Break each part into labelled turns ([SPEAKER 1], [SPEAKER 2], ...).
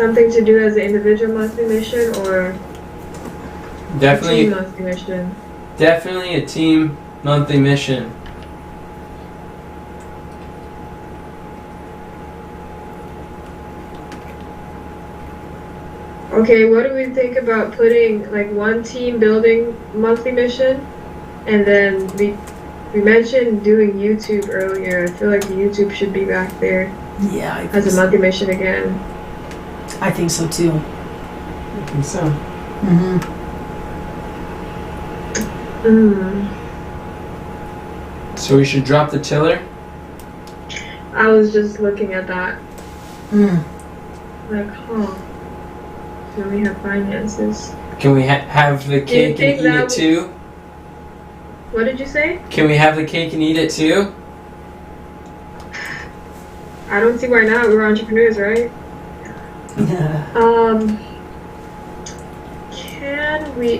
[SPEAKER 1] something to do as an individual monthly mission or
[SPEAKER 2] Definitely,
[SPEAKER 1] a team monthly mission?
[SPEAKER 2] definitely a team monthly mission.
[SPEAKER 1] Okay, what do we think about putting like one team building monthly mission, and then we mentioned doing YouTube earlier. I feel like YouTube should be back there
[SPEAKER 3] Yeah, I think
[SPEAKER 1] as a
[SPEAKER 3] so.
[SPEAKER 1] monthly mission again.
[SPEAKER 3] I think so too.
[SPEAKER 2] I think so.
[SPEAKER 3] Mm-hmm.
[SPEAKER 2] So we should drop the tiller?
[SPEAKER 1] I was just looking at that,
[SPEAKER 3] Mm.
[SPEAKER 1] like, huh? Do we have finances?
[SPEAKER 2] Can we have the
[SPEAKER 1] Do you
[SPEAKER 2] cake
[SPEAKER 1] think
[SPEAKER 2] and eat
[SPEAKER 1] that
[SPEAKER 2] it too?
[SPEAKER 1] What did you say?
[SPEAKER 2] Can we have the cake and eat it too?
[SPEAKER 1] I don't see why not. We're entrepreneurs, right? Can we?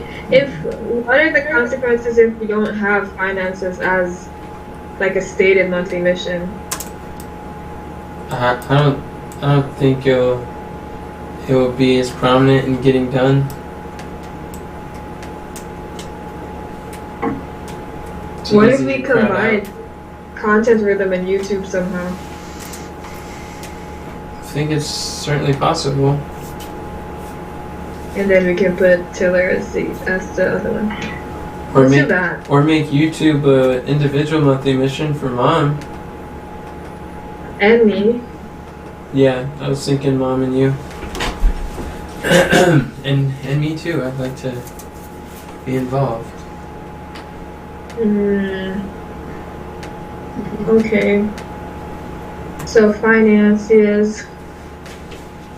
[SPEAKER 1] What are the consequences if we don't have finances as like a stated monthly mission?
[SPEAKER 2] I don't think it will be as prominent in getting done. It's
[SPEAKER 1] What if
[SPEAKER 2] easy
[SPEAKER 1] we
[SPEAKER 2] to crowd
[SPEAKER 1] combine
[SPEAKER 2] out.
[SPEAKER 1] content rhythm and YouTube somehow?
[SPEAKER 2] I think it's certainly possible.
[SPEAKER 1] And then we can put Tiller as the other one.
[SPEAKER 2] Or
[SPEAKER 1] Let's do
[SPEAKER 2] make
[SPEAKER 1] that.
[SPEAKER 2] or make YouTube a individual monthly mission for mom.
[SPEAKER 1] And me.
[SPEAKER 2] Yeah, I was thinking mom and you. and me too. I'd like to be involved.
[SPEAKER 1] Okay. So finances.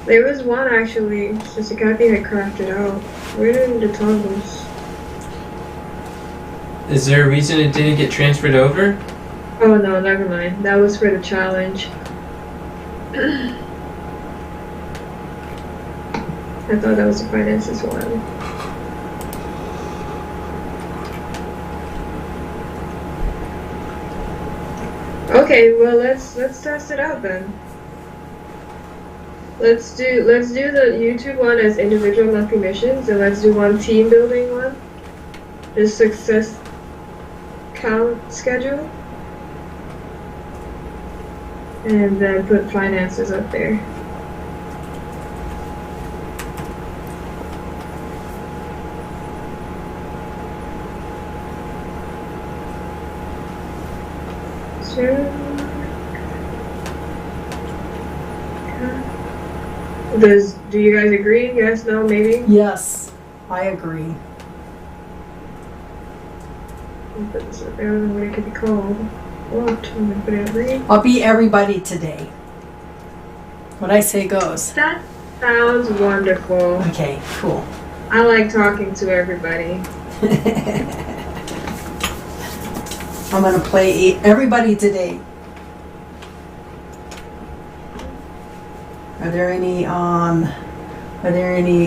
[SPEAKER 1] There was one actually. Sister Kathy had crafted out. Where did the toggles?
[SPEAKER 2] Is there a reason it didn't get transferred over?
[SPEAKER 1] Oh no, never mind. That was for the challenge. I thought that was the finances one. Okay, well let's test it out then. Let's do the YouTube one as individual monthly missions, and let's do one team building one. The success count schedule. And then put finances up there. Sure. Do you guys agree? Yes, no, maybe?
[SPEAKER 3] Yes, I agree.
[SPEAKER 1] I'll put this up there. I don't know what it could be called. What? I'm gonna put it agree.
[SPEAKER 3] I'll be everybody today. What I say goes.
[SPEAKER 1] That sounds wonderful.
[SPEAKER 3] Okay, cool.
[SPEAKER 1] I like talking to everybody.
[SPEAKER 3] I'm gonna play everybody today. Are there any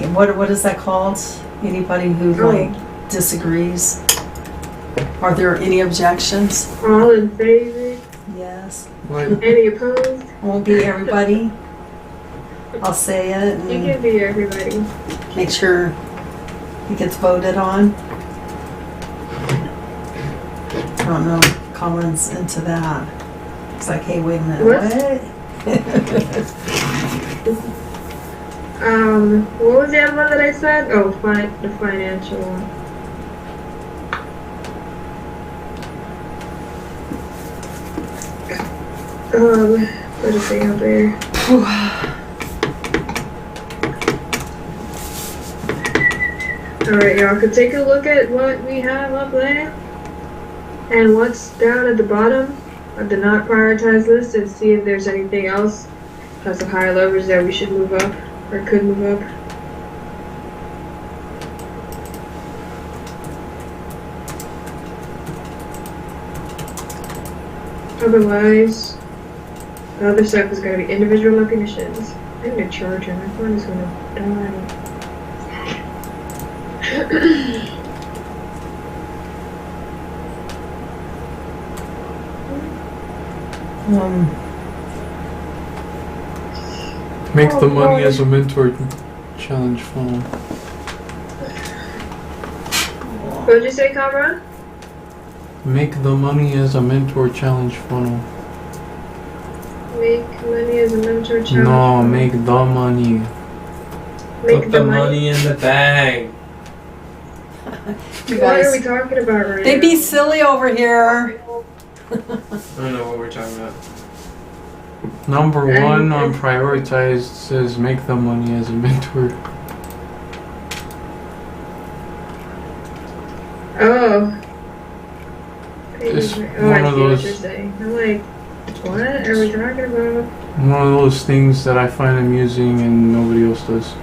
[SPEAKER 3] what is that called? Anybody who like disagrees? Are there any objections?
[SPEAKER 1] All in favor?
[SPEAKER 3] Yes.
[SPEAKER 1] Any opposed?
[SPEAKER 3] Won't be everybody. I'll say it
[SPEAKER 1] You
[SPEAKER 3] and
[SPEAKER 1] can be everybody.
[SPEAKER 3] make sure it gets voted on. I don't know if Colin's into that. It's like, hey, wait a minute, what?
[SPEAKER 1] What was the other one that I said? Oh, the financial one. Put a thing up there. Alright, y'all could take a look at what we have up there and what's down at the bottom of the not prioritized list and see if there's anything else that's of higher levers that we should move up or could move up. Otherwise, the other stuff is going to be individual recognitions. I need a charger. My phone is going to die.
[SPEAKER 4] Make the money as a mentor challenge funnel.
[SPEAKER 1] What'd you say, Kamran?
[SPEAKER 4] Make the money as a mentor challenge funnel.
[SPEAKER 1] Make money as a mentor challenge.
[SPEAKER 4] No, make the money.
[SPEAKER 1] Make
[SPEAKER 2] Put the money in the bag.
[SPEAKER 3] You
[SPEAKER 1] What are
[SPEAKER 3] guys,
[SPEAKER 1] we talking about right
[SPEAKER 3] they
[SPEAKER 1] now?
[SPEAKER 3] be silly over here.
[SPEAKER 2] I don't know what we're talking about.
[SPEAKER 4] Number
[SPEAKER 1] And-
[SPEAKER 4] one on prioritized says make the money as a mentor.
[SPEAKER 1] Oh.
[SPEAKER 4] It's
[SPEAKER 1] Oh, I
[SPEAKER 4] one
[SPEAKER 1] see
[SPEAKER 4] of
[SPEAKER 1] what
[SPEAKER 4] those-
[SPEAKER 1] you're saying. I'm like, what are we talking about?
[SPEAKER 4] One of those things that I find amusing and nobody else does.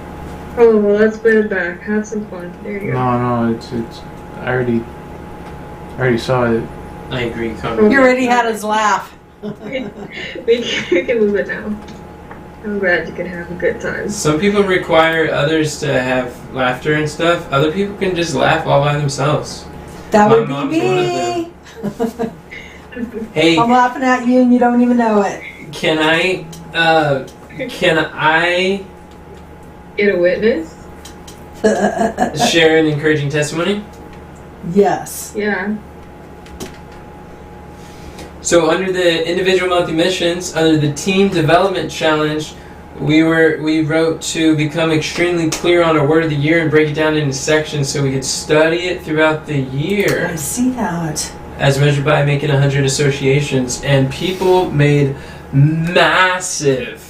[SPEAKER 1] Oh, well, let's put it back. Have some fun. There you go.
[SPEAKER 4] No, it's. I already saw it.
[SPEAKER 2] I agree, Conrad.
[SPEAKER 3] He already had his laugh.
[SPEAKER 1] We can move it now. I'm glad you can have a good time.
[SPEAKER 2] Some people require others to have laughter and stuff. Other people can just laugh all by themselves.
[SPEAKER 3] That
[SPEAKER 2] My
[SPEAKER 3] would be
[SPEAKER 2] mom's one of
[SPEAKER 3] me.
[SPEAKER 2] Hey,
[SPEAKER 3] I'm laughing at you and you don't even know it.
[SPEAKER 2] can I
[SPEAKER 1] Get a witness?
[SPEAKER 2] share an encouraging testimony?
[SPEAKER 3] Yes.
[SPEAKER 1] Yeah.
[SPEAKER 2] So under the individual monthly missions, under the team development challenge, we wrote to become extremely clear on our word of the year and break it down into sections so we could study it throughout the year,
[SPEAKER 3] I see that.
[SPEAKER 2] as measured by making 100 associations. And people made massive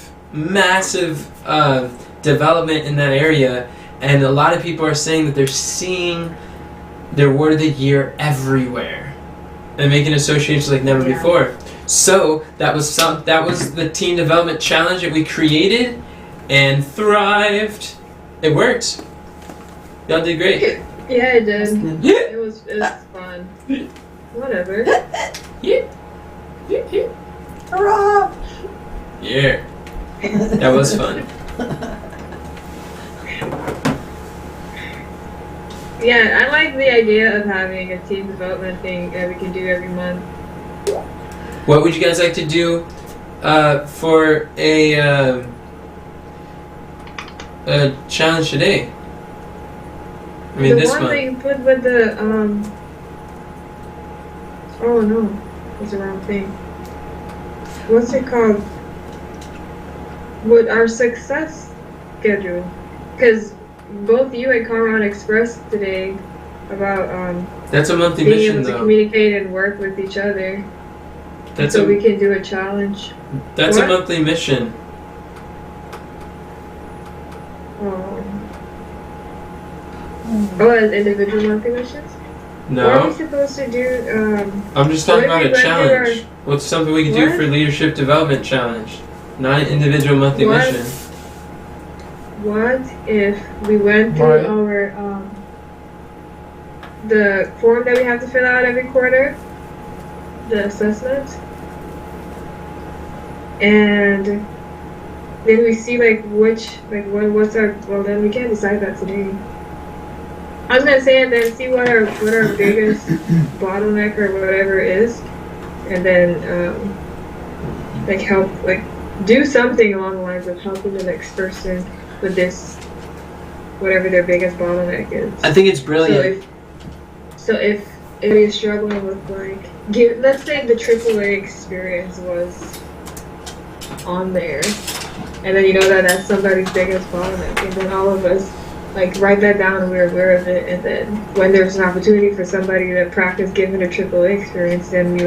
[SPEAKER 2] development in that area. And a lot of people are saying that they're seeing their word of the year everywhere and making associations like never
[SPEAKER 3] Yeah.
[SPEAKER 2] before. So that was the team development challenge that we created and thrived. It worked. Y'all did great.
[SPEAKER 1] Yeah, it
[SPEAKER 3] That's
[SPEAKER 1] did.
[SPEAKER 3] good.
[SPEAKER 2] Yeah.
[SPEAKER 1] It was fun. Whatever.
[SPEAKER 2] Yeah.
[SPEAKER 3] Hurrah!
[SPEAKER 2] Yeah. That was fun.
[SPEAKER 1] Yeah, I like the idea of having a team development thing that we can do every month.
[SPEAKER 2] What would you guys like to do for a challenge today? I mean,
[SPEAKER 1] The
[SPEAKER 2] this
[SPEAKER 1] one that
[SPEAKER 2] month.
[SPEAKER 1] you put with the oh no, that's the wrong thing. What's it called? With our success schedule, because both you and Conrad expressed today about
[SPEAKER 2] That's a monthly
[SPEAKER 1] being
[SPEAKER 2] mission,
[SPEAKER 1] able to
[SPEAKER 2] though.
[SPEAKER 1] communicate and work with each other,
[SPEAKER 2] That's
[SPEAKER 1] so we
[SPEAKER 2] a
[SPEAKER 1] can do a challenge.
[SPEAKER 2] a
[SPEAKER 1] what?
[SPEAKER 2] monthly mission.
[SPEAKER 1] Oh, as individual monthly missions? What are we
[SPEAKER 2] No,
[SPEAKER 1] supposed to do?
[SPEAKER 2] I'm just talking
[SPEAKER 1] what
[SPEAKER 2] about
[SPEAKER 1] if
[SPEAKER 2] a
[SPEAKER 1] we went through
[SPEAKER 2] challenge. What's something we could do
[SPEAKER 1] What?
[SPEAKER 2] for leadership development challenge? Not an individual monthly
[SPEAKER 1] What?
[SPEAKER 2] mission.
[SPEAKER 1] What if we went through
[SPEAKER 4] Right.
[SPEAKER 1] our the form that we have to fill out every quarter, the assessment, and then we see what's our, well, then we can't decide that today. I was gonna say, and then see what our biggest bottleneck or whatever is, and then help do something along the lines of helping the next person with this, whatever their biggest bottleneck is.
[SPEAKER 2] I think it's brilliant.
[SPEAKER 1] So if you're struggling with let's say the AAA experience was on there, and then you know that's somebody's biggest bottleneck, and then all of us write that down and we're aware of it, and then when there's an opportunity for somebody to practice giving a AAA experience, then we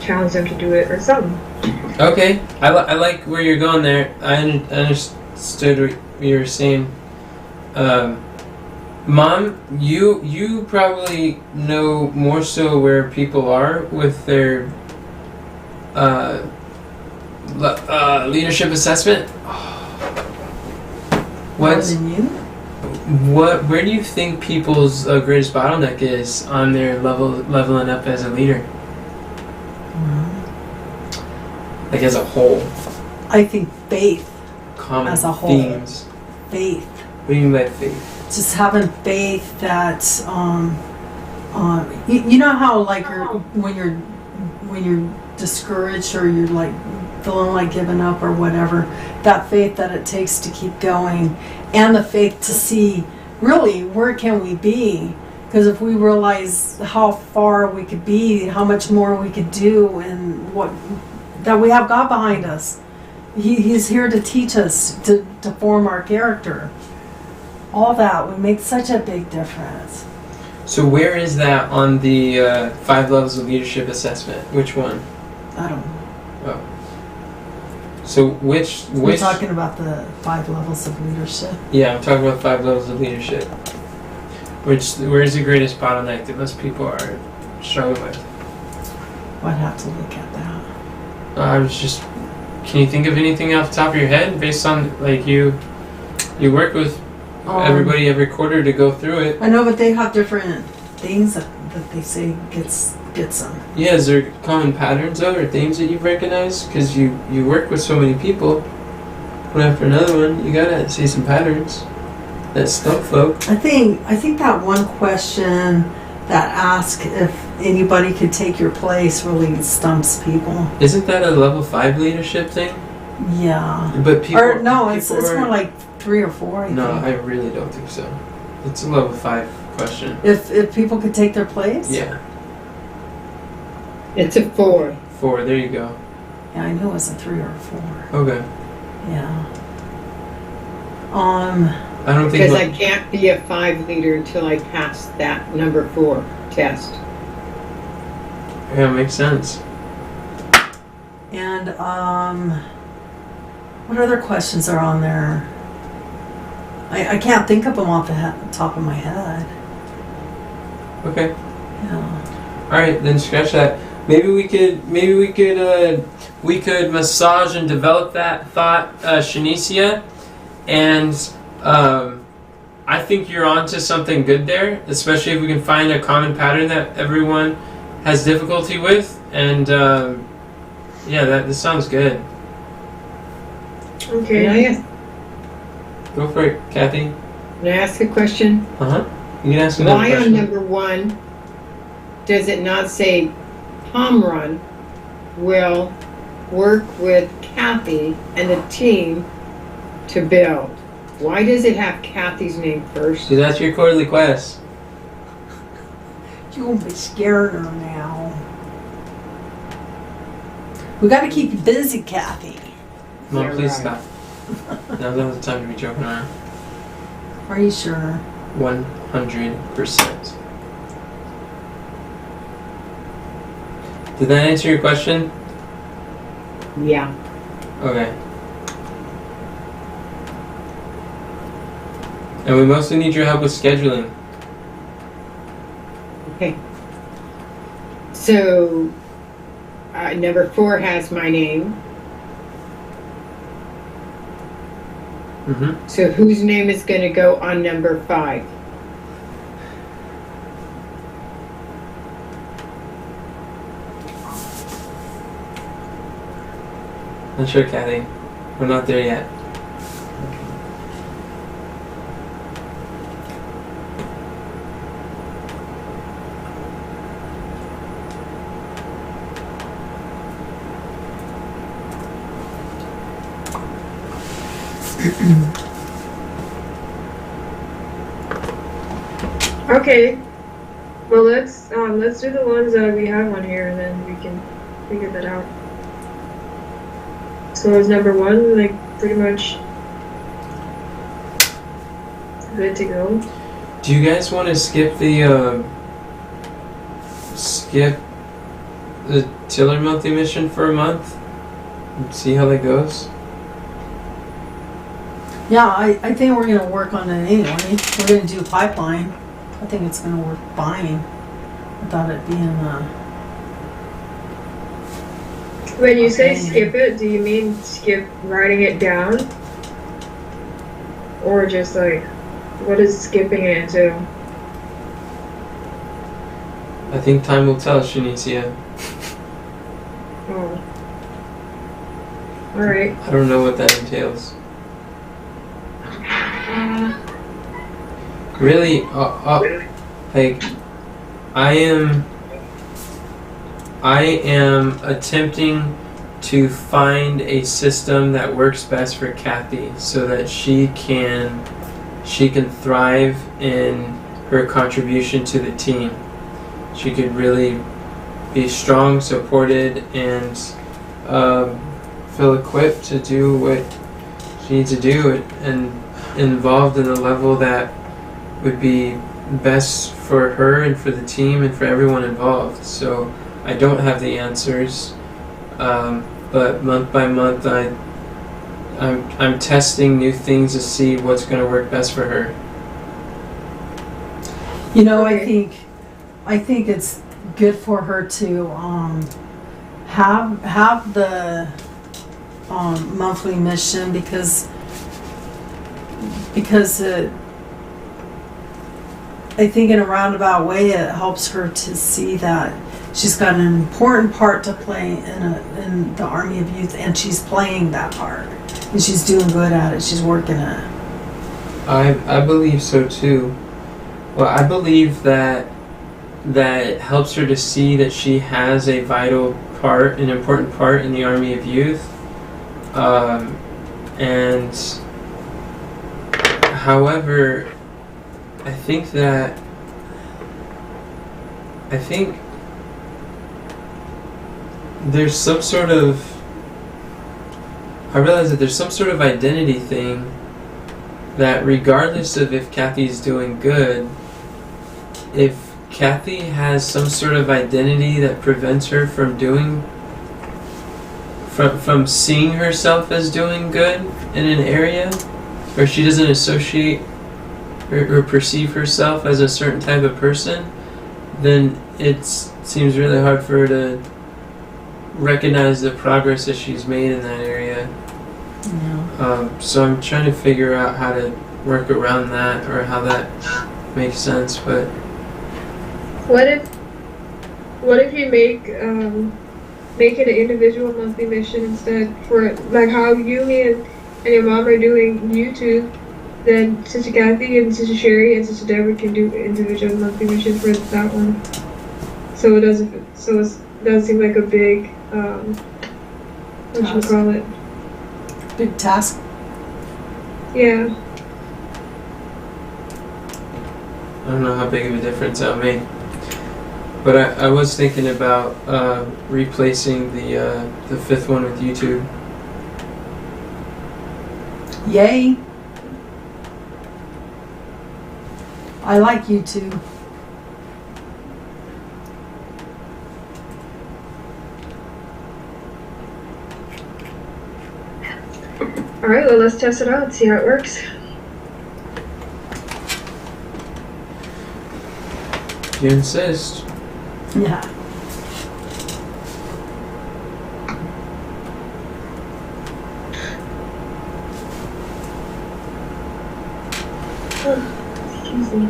[SPEAKER 1] challenge them to do it or something.
[SPEAKER 2] Okay, I like where you're going there. I understood what you were saying. Mom, you probably know more so where people are with their leadership assessment.
[SPEAKER 3] More
[SPEAKER 2] What's
[SPEAKER 3] than you?
[SPEAKER 2] where do you think people's greatest bottleneck is on their leveling up as a leader? Like as a whole,
[SPEAKER 3] I think faith.
[SPEAKER 2] common
[SPEAKER 3] As a whole.
[SPEAKER 2] themes.
[SPEAKER 3] Faith.
[SPEAKER 2] What do you mean by faith?
[SPEAKER 3] Just having faith that you know how when you're discouraged or you're feeling like giving up or whatever, that faith that it takes to keep going, and the faith to see really where can we be. Because if we realize how far we could be, how much more we could do, and what that we have God behind us. He's here to teach us, to form our character. All that would make such a big difference.
[SPEAKER 2] So where is that on the 5 levels of leadership assessment? Which one?
[SPEAKER 3] I don't know.
[SPEAKER 2] Oh. So which?
[SPEAKER 3] We're talking about the 5 levels of leadership.
[SPEAKER 2] Yeah, I'm talking about 5 levels of leadership. Where's the greatest bottleneck that most people are struggling with?
[SPEAKER 3] I'd have to look at that.
[SPEAKER 2] I was just. Can you think of anything off the top of your head based on like you work with everybody every quarter to go through it?
[SPEAKER 3] I know, but they have different things that they say gets them.
[SPEAKER 2] Yeah, is there common patterns though, or themes that you've recognized? Because you work with so many people, one after another one. You gotta see some patterns that stump folk.
[SPEAKER 3] I think that one question that asks if anybody could take your place really stumps people.
[SPEAKER 2] Isn't that a level 5 leadership thing?
[SPEAKER 3] Yeah.
[SPEAKER 2] But people.
[SPEAKER 3] Or no,
[SPEAKER 2] people
[SPEAKER 3] it's
[SPEAKER 2] are,
[SPEAKER 3] more like 3 or 4. I
[SPEAKER 2] No,
[SPEAKER 3] think.
[SPEAKER 2] I really don't think so. It's a level 5 question.
[SPEAKER 3] If people could take their place.
[SPEAKER 2] Yeah,
[SPEAKER 5] It's a 4.
[SPEAKER 2] 4. There you go.
[SPEAKER 3] Yeah, I knew it was a 3 or a 4.
[SPEAKER 2] Okay.
[SPEAKER 3] Yeah.
[SPEAKER 2] I don't think.
[SPEAKER 5] Because I can't be a 5 leader until I pass that number 4 test.
[SPEAKER 2] Yeah, makes sense.
[SPEAKER 3] And what other questions are on there? I can't think of them off the top of my head.
[SPEAKER 2] Okay.
[SPEAKER 3] Yeah.
[SPEAKER 2] All right, then scratch that. Maybe we could massage and develop that thought, Shanicia, and I think you're onto something good there, especially if we can find a common pattern that everyone has difficulty with, and yeah, this sounds good.
[SPEAKER 1] Okay.
[SPEAKER 2] Go for it, Kathy.
[SPEAKER 5] Can I ask a question?
[SPEAKER 2] You can ask another
[SPEAKER 5] Why
[SPEAKER 2] question.
[SPEAKER 5] on number 1 does it not say Tom Run will work with Kathy and the team to build? Why does it have Kathy's name first?
[SPEAKER 2] So that's your quarterly quest.
[SPEAKER 3] You're gonna be scaring her now. We gotta keep you busy, Kathy.
[SPEAKER 2] No,
[SPEAKER 5] Yeah,
[SPEAKER 2] please
[SPEAKER 5] right.
[SPEAKER 2] stop. Now's not the time to be joking around.
[SPEAKER 3] Are you sure?
[SPEAKER 2] 100%. Did that answer your question?
[SPEAKER 5] Yeah.
[SPEAKER 2] Okay. And we mostly need your help with scheduling.
[SPEAKER 5] Okay. So, number 4 has my name.
[SPEAKER 2] Mm-hmm.
[SPEAKER 5] So whose name is going to go on number 5?
[SPEAKER 2] Not sure, Kathy. We're not there yet.
[SPEAKER 1] Okay. Well, let's do the ones that we have on here, and then we can figure that out. So is number 1 like pretty much good to go?
[SPEAKER 2] Do you guys want to skip the Tiller monthly mission for a month? And see how that goes?
[SPEAKER 3] Yeah, I think we're gonna work on it anyway. We're gonna do pipeline. I think it's gonna work fine without it being
[SPEAKER 1] When you say
[SPEAKER 3] Okay.
[SPEAKER 1] skip it, do you mean skip writing it down? Or just like, what is skipping it into?
[SPEAKER 2] I think time will tell, Shanicia.
[SPEAKER 1] Oh. Alright.
[SPEAKER 2] I don't know what that entails. Really, like, I am attempting to find a system that works best for Kathy so that she can thrive in her contribution to the team. She could really be strong, supported, and feel equipped to do what she needs to do and involved in a level that would be best for her and for the team and for everyone involved. So I don't have the answers, but month by month I'm testing new things to see what's going to work best for her.
[SPEAKER 3] You know,
[SPEAKER 1] Okay.
[SPEAKER 3] I think it's good for her to have the monthly mission because I think in a roundabout way it helps her to see that she's got an important part to play in the Army of Youth, and she's playing that part, and she's doing good at it. She's working at it.
[SPEAKER 2] I believe so too. Well, I believe that it helps her to see that she has a vital part, an important part in the Army of Youth. And however, I think there's some sort of, I realize that there's some sort of identity thing that regardless of if Kathy's doing good, if Kathy has some sort of identity that prevents her from from seeing herself as doing good in an area, or she doesn't associate or perceive herself as a certain type of person, then it seems really hard for her to recognize the progress that she's made in that area.
[SPEAKER 3] Yeah.
[SPEAKER 2] So I'm trying to figure out how to work around that or how that makes sense. But
[SPEAKER 1] What if you make it an individual monthly mission instead, for like how you and your mom are doing YouTube? Then Sister Kathy and Sister Sherry and Sister Deborah can do individual monthly missions for that one. So it doesn't seem like a big what should we call it?
[SPEAKER 3] Big task.
[SPEAKER 1] Yeah.
[SPEAKER 2] I don't know how big of a difference that made. But I was thinking about replacing the fifth one with YouTube.
[SPEAKER 3] Yay. I like YouTube.
[SPEAKER 1] All right. Well, let's test it out and see how it works.
[SPEAKER 2] If you insist.
[SPEAKER 3] Yeah.
[SPEAKER 1] Excuse me.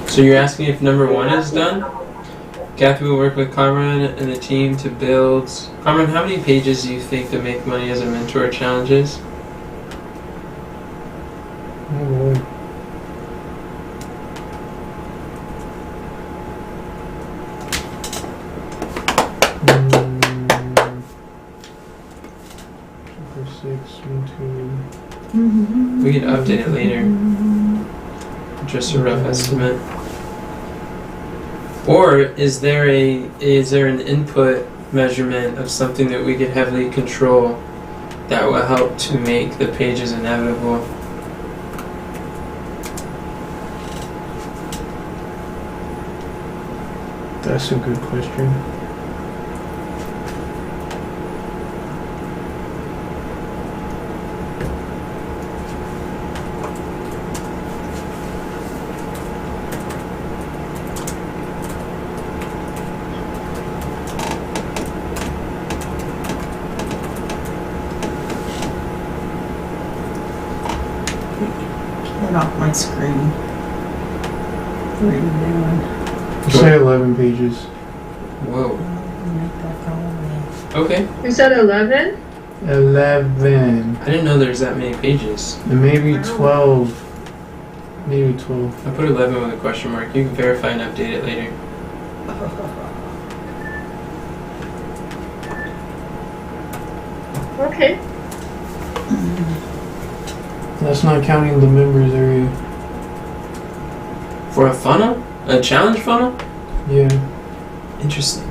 [SPEAKER 2] So you're asking if number 1 is done? Kathy will work with Cameron and the team to build... Cameron, how many pages do you think the Make Money as a Mentor challenge is?
[SPEAKER 4] Oh boy. For 6, 1, 2.
[SPEAKER 2] We can update it later. Just a rough estimate. Or is there an input measurement of something that we could heavily control that will help to make the pages inevitable?
[SPEAKER 4] That's a good question.
[SPEAKER 3] Get off my screen. What are you doing?
[SPEAKER 4] Say 11 pages.
[SPEAKER 2] Whoa.
[SPEAKER 3] Make that go away.
[SPEAKER 2] Okay.
[SPEAKER 1] You said 11?
[SPEAKER 4] 11.
[SPEAKER 2] I didn't know there's that many pages.
[SPEAKER 4] And maybe
[SPEAKER 1] Wow.
[SPEAKER 4] 12. Maybe 12.
[SPEAKER 2] I put 11 with a question mark. You can verify and update it later.
[SPEAKER 1] Okay.
[SPEAKER 4] That's not counting the members area.
[SPEAKER 2] For a funnel? A challenge funnel?
[SPEAKER 4] Yeah.
[SPEAKER 2] Interesting.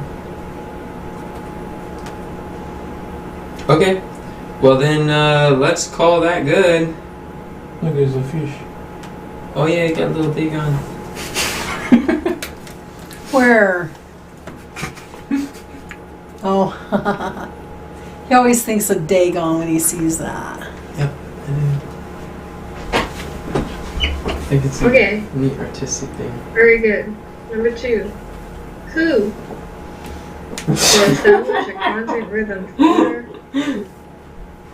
[SPEAKER 2] Okay. Well then, let's call that good.
[SPEAKER 4] Look, there's a fish.
[SPEAKER 2] Oh yeah, you got a little dig on.
[SPEAKER 3] Where? Oh, he always thinks of Dagon when he sees that.
[SPEAKER 2] I think it's a
[SPEAKER 1] Okay.
[SPEAKER 2] neat artistic thing.
[SPEAKER 1] Very good. Number 2. Who will establish a content rhythm for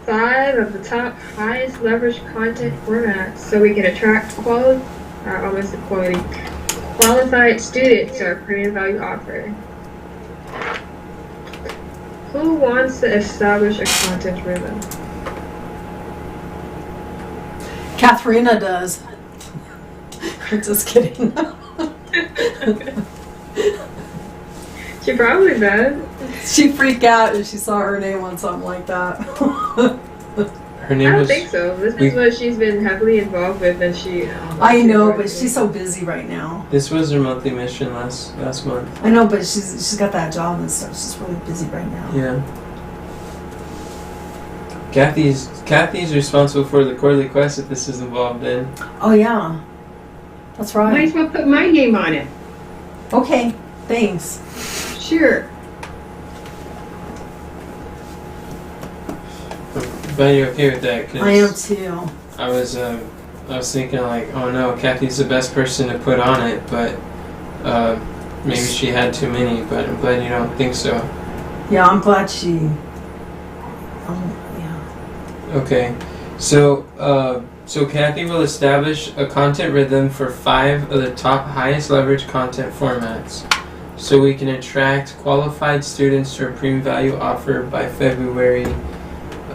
[SPEAKER 1] 5 of the top highest leverage content formats so we can attract qualified students to our premium value offer? Who wants to establish a content rhythm?
[SPEAKER 3] Katharina does. I'm just kidding.
[SPEAKER 1] She probably does.
[SPEAKER 3] She'd freak out if she saw her name on something like that.
[SPEAKER 2] Her
[SPEAKER 1] I
[SPEAKER 2] name
[SPEAKER 1] don't
[SPEAKER 2] was.
[SPEAKER 1] think so. This is what she's been heavily involved with, and she.
[SPEAKER 3] I know, but she's so busy right now.
[SPEAKER 2] This was her monthly mission last month.
[SPEAKER 3] I know, but she's got that job and stuff. She's really busy right now.
[SPEAKER 2] Yeah. Kathy's responsible for the quarterly quest that this is involved in.
[SPEAKER 3] Oh yeah, that's
[SPEAKER 5] Might
[SPEAKER 3] right.
[SPEAKER 5] as well put my name on it.
[SPEAKER 3] Okay, thanks.
[SPEAKER 5] Sure.
[SPEAKER 2] But you're okay with that? 'Cause
[SPEAKER 3] I am too.
[SPEAKER 2] I was thinking like, oh no, Kathy's the best person to put on it, but maybe she had too many. But I'm glad you don't think so.
[SPEAKER 3] Yeah, I'm glad she. Yeah.
[SPEAKER 2] Okay, so Kathy will establish a content rhythm for 5 of the top highest leverage content formats, so we can attract qualified students to our premium value offer by February.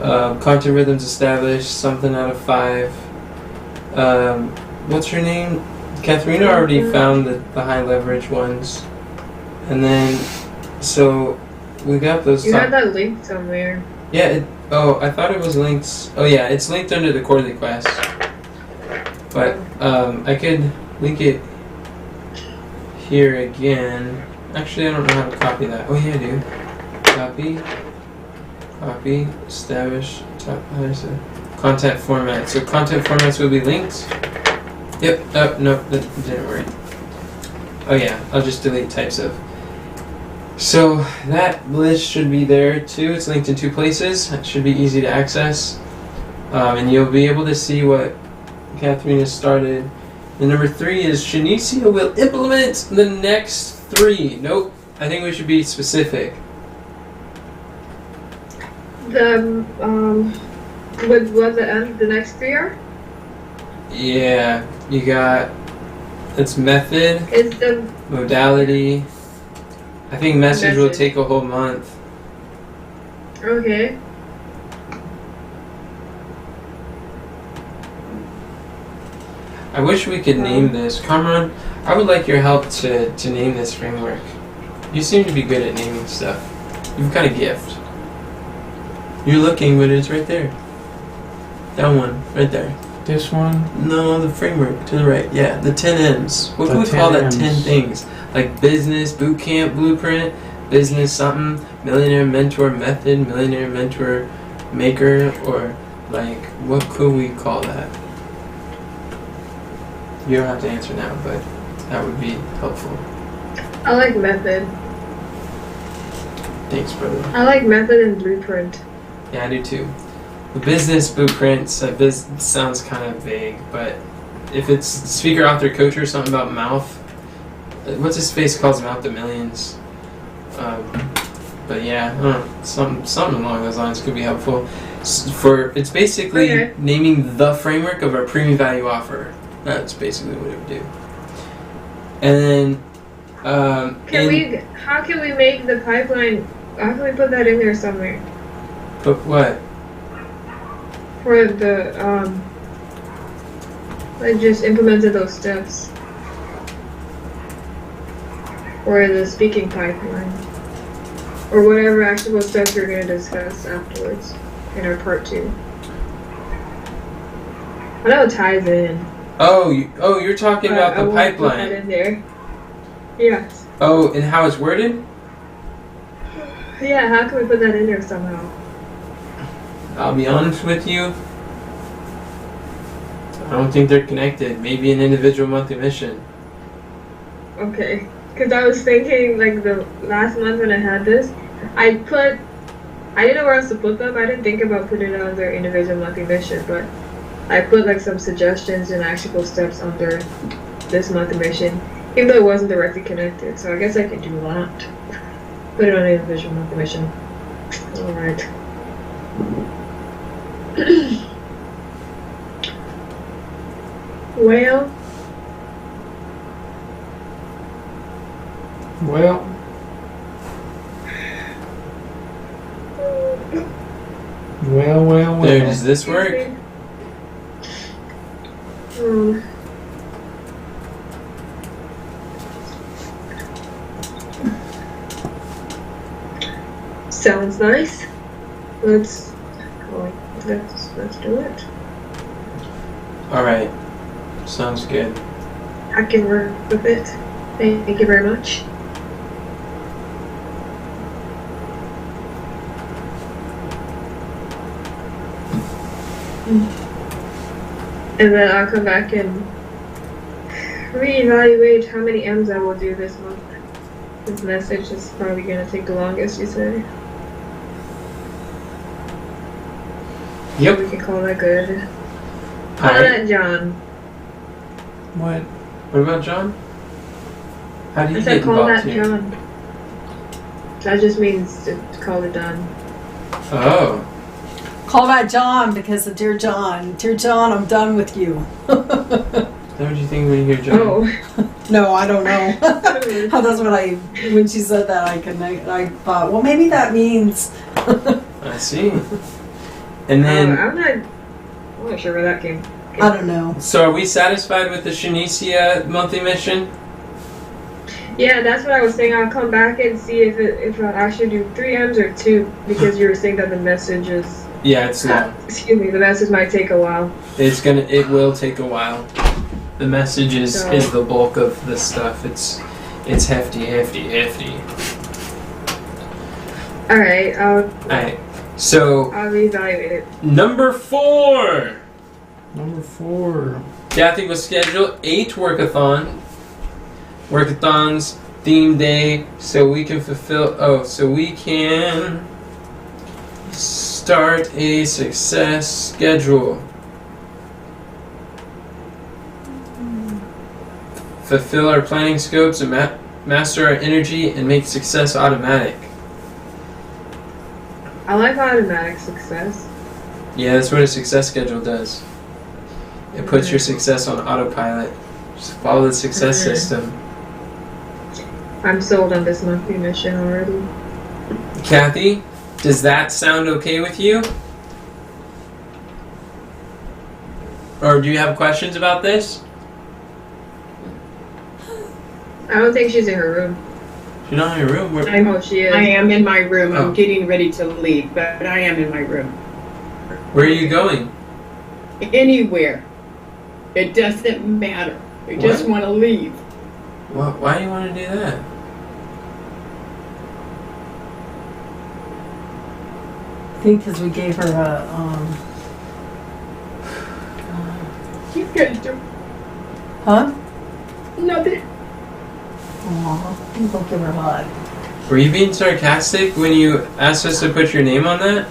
[SPEAKER 2] Content rhythms established, something out of 5. What's her name? Katharina already found the high leverage ones, and then so we got those.
[SPEAKER 1] You
[SPEAKER 2] top-
[SPEAKER 1] had that link somewhere.
[SPEAKER 2] Yeah, I thought it was linked. Oh yeah, it's linked under the quarterly quest. But I could link it here again. Actually, I don't know how to copy that. Oh yeah, I do. Copy, establish, content format. So content formats will be linked. Yep, oh, no, that didn't work. Oh yeah, I'll just delete types of. So that list should be there too. It's linked in 2 places. It should be easy to access. And you'll be able to see what Katharina started. And number 3 is Shanicia will implement the next 3. Nope, I think we should be specific.
[SPEAKER 1] What the next 3 are?
[SPEAKER 2] Yeah, you got it's method,
[SPEAKER 1] Is the
[SPEAKER 2] modality. I think message will
[SPEAKER 1] Message.
[SPEAKER 2] take a whole month.
[SPEAKER 1] okay.
[SPEAKER 2] I wish we could name this. Kamran, I would like your help to name this framework. You seem to be good at naming stuff. You've got a gift. You're looking, but it's right there. That one, right there.
[SPEAKER 4] This one?
[SPEAKER 2] No, the framework to the right. Yeah, the 10 M's. What
[SPEAKER 4] The
[SPEAKER 2] can we call
[SPEAKER 4] 10
[SPEAKER 2] that 10
[SPEAKER 4] Ms.
[SPEAKER 2] things? Like business, boot camp, blueprint, business something, millionaire mentor method, millionaire mentor maker, or like, what could we call that? You don't have to answer now, but that would be helpful.
[SPEAKER 1] I like method.
[SPEAKER 2] Thanks, brother.
[SPEAKER 1] I like method and blueprint.
[SPEAKER 2] Yeah, I do too. The business blueprints, sounds kind of vague, but if it's speaker, author, coach, or something about mouth, what's his face calls Mouth to Millions. But yeah, I don't know, something along those lines could be helpful. It's basically
[SPEAKER 1] Okay.
[SPEAKER 2] naming the framework of our premium value offer. That's basically what it would do. And then,
[SPEAKER 1] How can we make the pipeline? How can we put that in there somewhere
[SPEAKER 2] but what?
[SPEAKER 1] for the I just implemented those steps or the speaking pipeline or whatever actionable steps you're going to discuss afterwards. in our part 2. I know it ties in.
[SPEAKER 2] Oh, you're talking
[SPEAKER 1] but
[SPEAKER 2] about
[SPEAKER 1] I
[SPEAKER 2] the
[SPEAKER 1] won't put that
[SPEAKER 2] pipeline.
[SPEAKER 1] in there. Yes.
[SPEAKER 2] Oh, and how it's worded?
[SPEAKER 1] Yeah, how can we put that in there somehow?
[SPEAKER 2] I'll be honest with you. I don't think they're connected. Maybe an individual monthly mission.
[SPEAKER 1] Okay. Because I was thinking, like, the last month when I had this, I didn't know where else to put them. I didn't think about putting it under individual monthly mission, but I put, like, some suggestions and actionable steps under this monthly mission, even though it wasn't directly connected. So I guess I could do that. Put it on individual monthly mission. Alright. Well,
[SPEAKER 4] Well, well.
[SPEAKER 2] There, does this work?
[SPEAKER 1] Um, sounds nice. Let's do it.
[SPEAKER 2] Alright. Sounds good.
[SPEAKER 1] I can work with it. Thank you very much. And then I'll come back and reevaluate how many M's I will do this month. This message is probably going to take the longest, you say?
[SPEAKER 2] Yep.
[SPEAKER 1] We can call that good. Call
[SPEAKER 2] Alright.
[SPEAKER 1] that John.
[SPEAKER 4] What?
[SPEAKER 2] What about John? How do
[SPEAKER 1] I
[SPEAKER 2] you
[SPEAKER 1] said
[SPEAKER 2] get
[SPEAKER 1] call
[SPEAKER 2] involved
[SPEAKER 1] that
[SPEAKER 2] here?
[SPEAKER 1] John. That just means to call it done.
[SPEAKER 2] Oh.
[SPEAKER 3] Call that John because of Dear John. Dear John, I'm done with you.
[SPEAKER 2] Is that what you think when you hear John?
[SPEAKER 1] Oh.
[SPEAKER 3] No, I don't know. How that's what when she said that, I thought, well, maybe that means.
[SPEAKER 2] I see. And then,
[SPEAKER 1] I'm not sure where that came.
[SPEAKER 3] I don't know.
[SPEAKER 2] so are we satisfied with the Shanicia monthly mission?
[SPEAKER 1] Yeah, that's what I was saying. I'll come back and see if I actually do 3 M's or 2, because you were saying that the message is.
[SPEAKER 2] Yeah, it's long.
[SPEAKER 1] Excuse me, the message might take a while.
[SPEAKER 2] It will take a while. The message is
[SPEAKER 1] So-
[SPEAKER 2] the bulk of the stuff. It's hefty.
[SPEAKER 1] Alright,
[SPEAKER 2] Alright. So
[SPEAKER 1] I'll reevaluate it.
[SPEAKER 2] number 4.
[SPEAKER 4] Number 4.
[SPEAKER 2] Kathy will schedule 8 workathons, theme day, so we can start a success schedule. Fulfill our planning scopes and master our energy and make success automatic.
[SPEAKER 1] I like automatic success.
[SPEAKER 2] Yeah, that's what a success schedule does. It puts your success on autopilot. Just follow the success system.
[SPEAKER 1] I'm sold on this monthly mission already.
[SPEAKER 2] Kathy, does that sound okay with you? Or do you have questions about this?
[SPEAKER 1] I don't think she's in her room.
[SPEAKER 2] She's not in your room.
[SPEAKER 1] Oh, she is.
[SPEAKER 5] I am in my room.
[SPEAKER 2] Oh.
[SPEAKER 5] I'm getting ready to leave, but I am in my room.
[SPEAKER 2] Where are you going?
[SPEAKER 5] Anywhere. It doesn't matter. I just
[SPEAKER 2] What?
[SPEAKER 5] want to leave.
[SPEAKER 2] Why do you want to do that?
[SPEAKER 3] I think because we gave her a.
[SPEAKER 5] You guys do
[SPEAKER 3] Huh?
[SPEAKER 5] nothing.
[SPEAKER 3] Aw, don't give her a hug.
[SPEAKER 2] Were you being sarcastic when you asked us to put your name on that?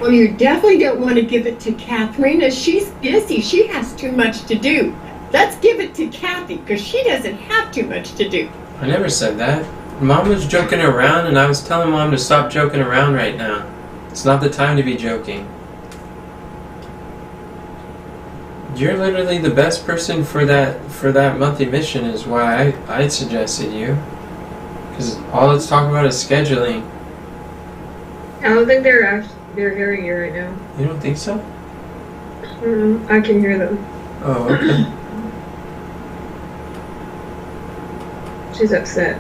[SPEAKER 5] Well, you definitely don't want to give it to Catherine, as she's busy. She has too much to do. Let's give it to Kathy, because she doesn't have too much to do.
[SPEAKER 2] I never said that. Mom was joking around, and I was telling Mom to stop joking around right now. It's not the time to be joking. You're literally the best person for that monthly mission, is why I suggested you. Because all it's talking about is scheduling.
[SPEAKER 1] I don't think they're hearing you right now.
[SPEAKER 2] You don't think so?
[SPEAKER 1] I can hear them.
[SPEAKER 2] Oh, okay.
[SPEAKER 1] She's upset.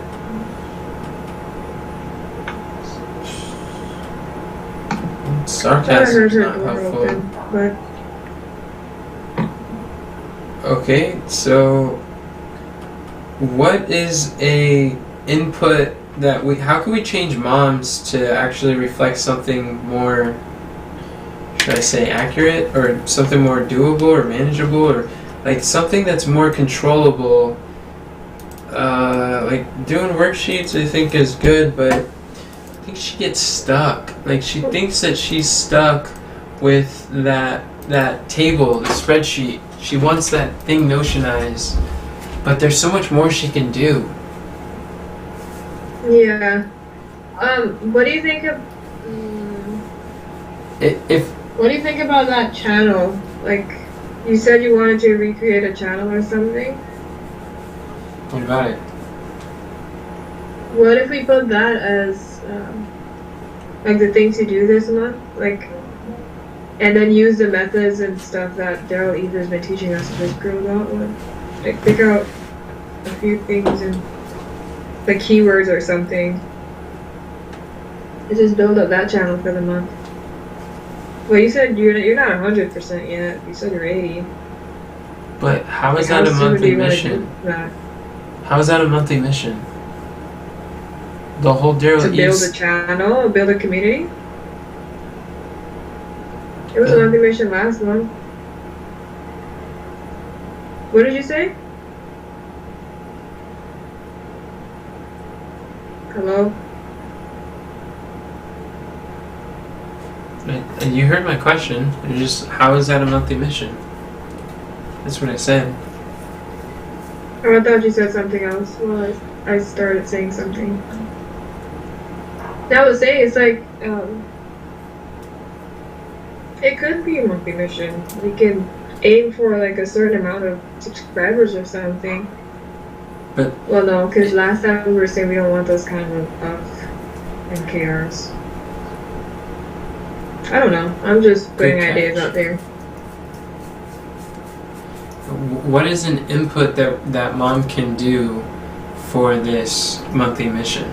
[SPEAKER 1] I
[SPEAKER 2] Sarcasm
[SPEAKER 1] heard
[SPEAKER 2] is
[SPEAKER 1] her
[SPEAKER 2] not
[SPEAKER 1] door
[SPEAKER 2] helpful.
[SPEAKER 1] open, but
[SPEAKER 2] Okay, so what is a input that how can we change moms to actually reflect something more, should I say, accurate, or something more doable or manageable, or like something that's more controllable? Like doing worksheets I think is good, but I think she gets stuck. Like she thinks that she's stuck with that table, the spreadsheet. She wants that thing notionized, but there's so much more she can do.
[SPEAKER 1] yeah. What do you think of?
[SPEAKER 2] If
[SPEAKER 1] What do you think about that channel? Like, you said you wanted to recreate a channel or something.
[SPEAKER 2] what about it?
[SPEAKER 1] What if we put that as like the things you do this month, like, and then use the methods and stuff that Daryl Eva's been teaching us in this group about? Like, pick out a few things and the keywords or something. And just build up that channel for the month. Well, you said you're not 100% yet. You said you're 80.
[SPEAKER 2] But how is
[SPEAKER 1] Like,
[SPEAKER 2] that a
[SPEAKER 1] how soon do
[SPEAKER 2] monthly
[SPEAKER 1] you wanna
[SPEAKER 2] mission?
[SPEAKER 1] do that?
[SPEAKER 2] How is that a monthly mission? The whole
[SPEAKER 1] To
[SPEAKER 2] Daryl
[SPEAKER 1] build
[SPEAKER 2] Eves.
[SPEAKER 1] a channel, build a community. It was a monthly mission last month. What did you say? Hello?
[SPEAKER 2] You heard my question. It's just how is that a monthly mission? That's what I said.
[SPEAKER 1] Oh, I thought you said something else. Well, I started saying something. I was saying it's like, it could be a monthly mission. We can aim for like a certain amount of subscribers or something.
[SPEAKER 2] But
[SPEAKER 1] Well, no, because last time we were saying we don't want those kind of MKRs. I don't know. I'm just putting
[SPEAKER 2] Good
[SPEAKER 1] ideas
[SPEAKER 2] catch.
[SPEAKER 1] out there.
[SPEAKER 2] what is an input that mom can do for this monthly mission?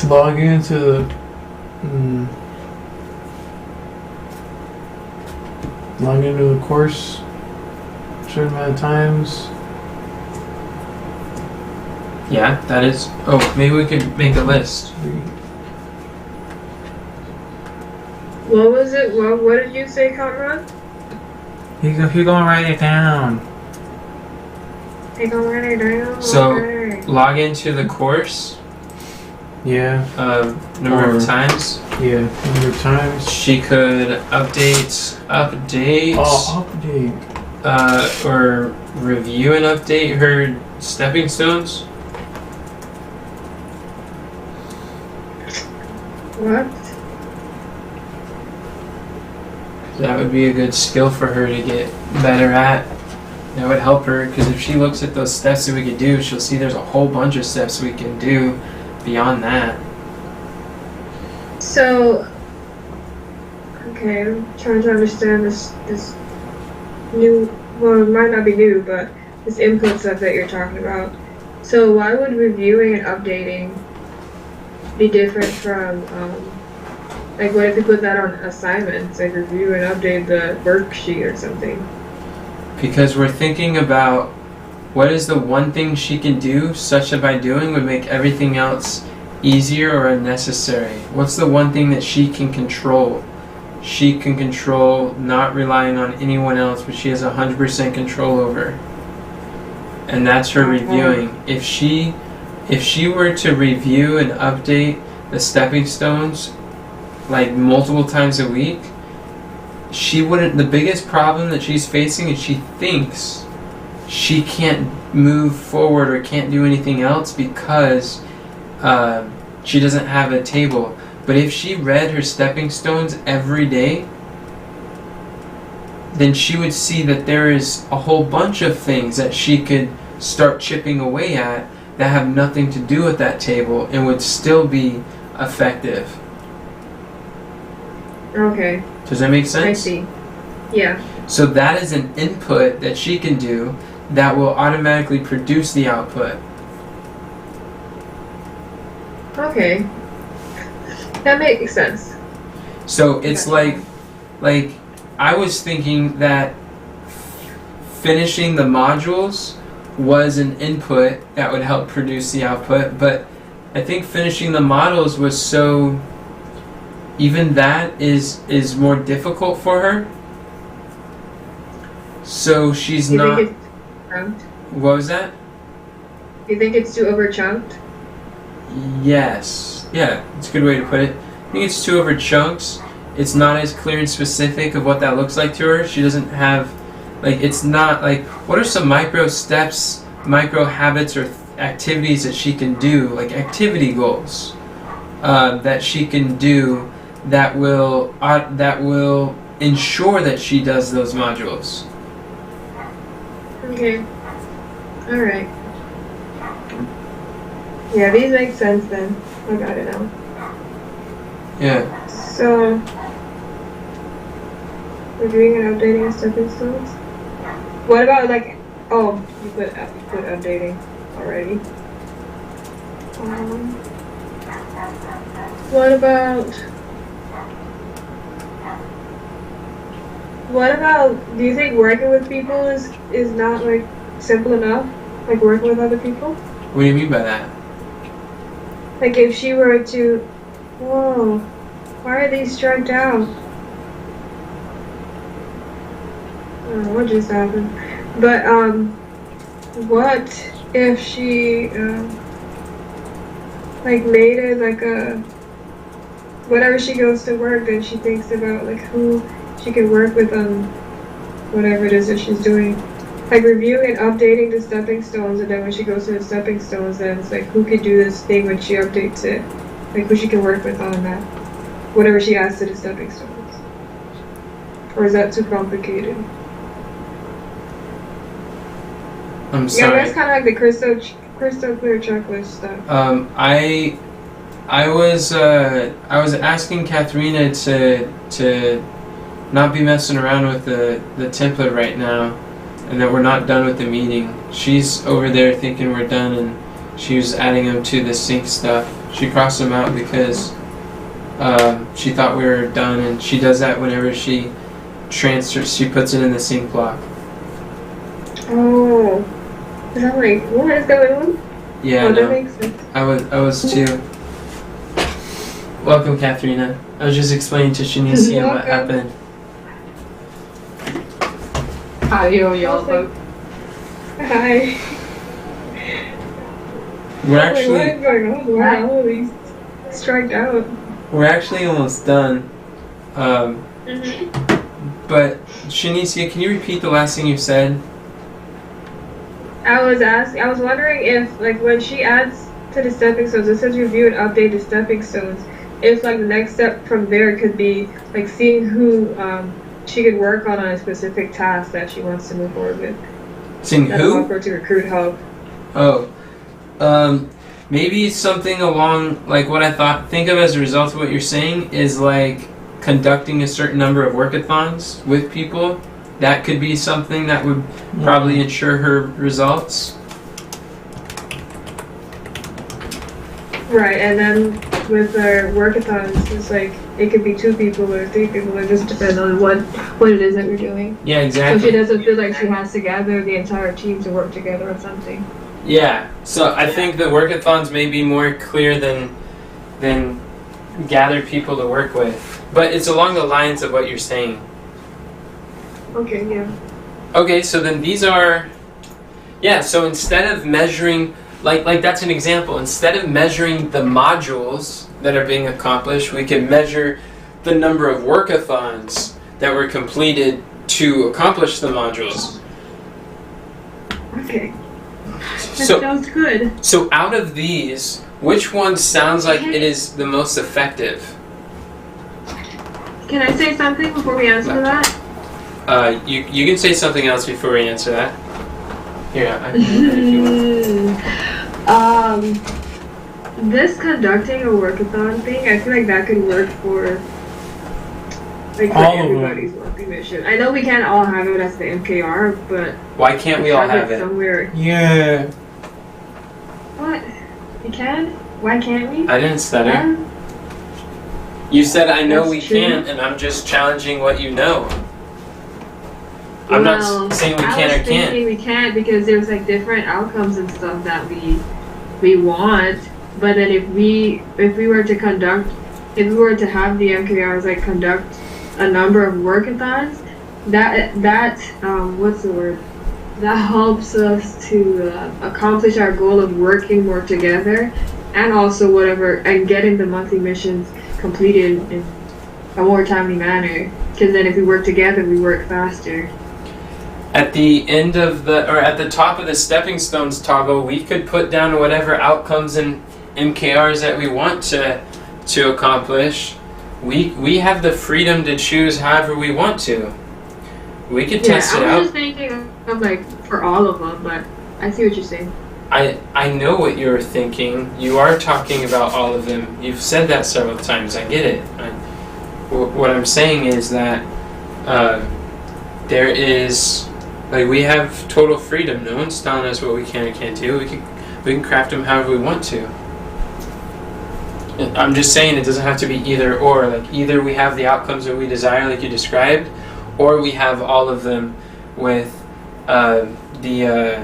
[SPEAKER 4] Log into the. Log into the course a certain amount of times.
[SPEAKER 2] Yeah, that is. Oh, maybe we could make a list.
[SPEAKER 1] What was it? What did you say, Conrad?
[SPEAKER 6] You're gonna write it down.
[SPEAKER 1] Hey, go write it down.
[SPEAKER 2] So-
[SPEAKER 1] Okay.
[SPEAKER 2] Log into the course.
[SPEAKER 4] Yeah,
[SPEAKER 2] Number
[SPEAKER 4] Or-
[SPEAKER 2] of times.
[SPEAKER 4] yeah. Number of times.
[SPEAKER 2] She could update,
[SPEAKER 4] Oh, update.
[SPEAKER 2] or review and update her stepping stones.
[SPEAKER 1] What?
[SPEAKER 2] That would be a good skill for her to get better at. That would help her, because if she looks at those steps that we could do, she'll see there's a whole bunch of steps we can do beyond that.
[SPEAKER 1] So, okay, I'm trying to understand this new, well, it might not be new, but this input stuff that you're talking about. So why would reviewing and updating be different from, like, what if you put that on assignments, like review and update the worksheet or something?
[SPEAKER 2] Because we're thinking about what is the one thing she can do such that by doing would make everything else easier or unnecessary. What's the one thing that she can control? She can control not relying on anyone else, but she has 100% control over. And that's her reviewing. If she were to review and update the stepping stones like multiple times a week, she wouldn't. The biggest problem that she's facing is she thinks she can't move forward or can't do anything else because she doesn't have a table. But if she read her stepping stones every day, then she would see that there is a whole bunch of things that she could start chipping away at that have nothing to do with that table and would still be effective.
[SPEAKER 1] Okay,
[SPEAKER 2] Does that make sense?
[SPEAKER 1] I see. Yeah.
[SPEAKER 2] So that is an input that she can do that will automatically produce the output.
[SPEAKER 1] Okay. That makes sense.
[SPEAKER 2] So it's like I was thinking that finishing the modules was an input that would help produce the output, but I think finishing the models was so, even that is more difficult for her. So she's
[SPEAKER 1] You
[SPEAKER 2] not.
[SPEAKER 1] think it's chunked?
[SPEAKER 2] What was that?
[SPEAKER 1] You think it's too over chunked?
[SPEAKER 2] Yes. Yeah, it's a good way to put it. I think it's too over chunks. It's not as clear and specific of what that looks like to her. She doesn't have, like, it's not like, what are some micro steps, micro habits, or activities that she can do, like activity goals, that she can do that will ensure that she does those modules.
[SPEAKER 1] Okay. Alright. Yeah, these make sense then. I got it now.
[SPEAKER 2] Yeah.
[SPEAKER 1] So, we're doing an updating of stepping stones? What about like, oh, you put updating already. What about, do you think working with people is not like simple enough? Like working with other people?
[SPEAKER 2] What do you mean by that?
[SPEAKER 1] Like if she were to, whoa, why are these striked out? I don't know what just happened. But, what if she, like made it like a, whenever she goes to work, then she thinks about like who she can work with on whatever it is that she's doing. Like reviewing and updating the stepping stones, and then when she goes to the stepping stones, then it's like who can do this thing when she updates it. Like who she can work with on that. Whatever she adds to the stepping stones. Or is that too complicated?
[SPEAKER 2] I'm
[SPEAKER 1] Yeah,
[SPEAKER 2] sorry.
[SPEAKER 1] that's kind of like the crystal clear checklist stuff.
[SPEAKER 2] I was asking Katharina to not be messing around with the template right now, and that we're not done with the meeting. She's over there thinking we're done, and she was adding them to the sync stuff. She crossed them out because she thought we were done, and she does that whenever she transfers. She puts it in the sync block.
[SPEAKER 1] Oh. Because I'm like, what is going on?
[SPEAKER 2] Yeah,
[SPEAKER 1] Oh, that
[SPEAKER 2] no,
[SPEAKER 1] makes sense.
[SPEAKER 2] I was too. Welcome, Katharina. I was just explaining to Shanicia what
[SPEAKER 1] Welcome.
[SPEAKER 2] happened.
[SPEAKER 5] How you y'all both?
[SPEAKER 1] Hi.
[SPEAKER 2] We're
[SPEAKER 1] Like, what
[SPEAKER 2] actually
[SPEAKER 1] is going on? Why are all these striked out?
[SPEAKER 2] we're actually almost done. But Shanicia, can you repeat the last thing you said?
[SPEAKER 1] I was wondering if, like, when she adds to the stepping stones, it says review and update the stepping stones. If, like, the next step from there could be, like, seeing who she could work on a specific task that she wants to move forward with.
[SPEAKER 2] Seeing
[SPEAKER 1] That'll help
[SPEAKER 2] who?
[SPEAKER 1] her to recruit help.
[SPEAKER 2] Oh. Maybe something along like what I think of as a result of what you're saying is like conducting a certain number of workathons with people. That could be something that would probably ensure her results.
[SPEAKER 1] Right, and then with our workathons, it's like, it could be 2 people or 3 people, it just depends on what it is that we're doing.
[SPEAKER 2] Yeah,
[SPEAKER 1] So she
[SPEAKER 2] exactly.
[SPEAKER 1] doesn't feel like she has to gather the entire team to work together on something.
[SPEAKER 2] Yeah. So I think the workathons may be more clear than gather people to work with. But it's along the lines of what you're saying.
[SPEAKER 1] Okay, yeah.
[SPEAKER 2] Okay, so then these are, so instead of measuring, like that's an example, instead of measuring the modules that are being accomplished, we can measure the number of workathons that were completed to accomplish the modules.
[SPEAKER 1] Okay. That
[SPEAKER 2] So,
[SPEAKER 1] sounds good.
[SPEAKER 2] so out of these, which one sounds like it is the most effective?
[SPEAKER 1] Can I say something before we answer that?
[SPEAKER 2] You can say something else before we answer that. Here, I can do that if you want.
[SPEAKER 1] This conducting a workathon thing, I feel like that could work for like for
[SPEAKER 4] All of them.
[SPEAKER 1] everybody's working mission. I know we can't all have it as the MKR, but
[SPEAKER 2] Why can't we all have it?
[SPEAKER 1] somewhere.
[SPEAKER 4] Yeah.
[SPEAKER 1] What? You can? Why can't we?
[SPEAKER 2] I didn't stutter.
[SPEAKER 1] Yeah.
[SPEAKER 2] You said I know
[SPEAKER 1] That's
[SPEAKER 2] we
[SPEAKER 1] true.
[SPEAKER 2] can't, and I'm just challenging what you know. I'm not saying we can or
[SPEAKER 1] I was
[SPEAKER 2] can't.
[SPEAKER 1] thinking we can't because there's like different outcomes and stuff that we want. But then if we were to have the MKRs like conduct a number of workathons, that what's the word? That helps us to accomplish our goal of working more together, and also and getting the monthly missions completed in a more timely manner. Because then if we work together, we work faster.
[SPEAKER 2] At the end of at the top of the stepping stones toggle, we could put down whatever outcomes and MKRs that we want to accomplish. We have the freedom to choose however we want to. We could test it
[SPEAKER 1] I
[SPEAKER 2] out.
[SPEAKER 1] was just thinking of like for all of them, but I see what you're saying.
[SPEAKER 2] I know what you're thinking. You are talking about all of them. You've said that several times. I get it. What I'm saying is that there is, like, we have total freedom. No one's telling us what we can and can't do. We can craft them however we want to. I'm just saying it doesn't have to be either or. Like, either we have the outcomes that we desire, like you described, or we have all of them with the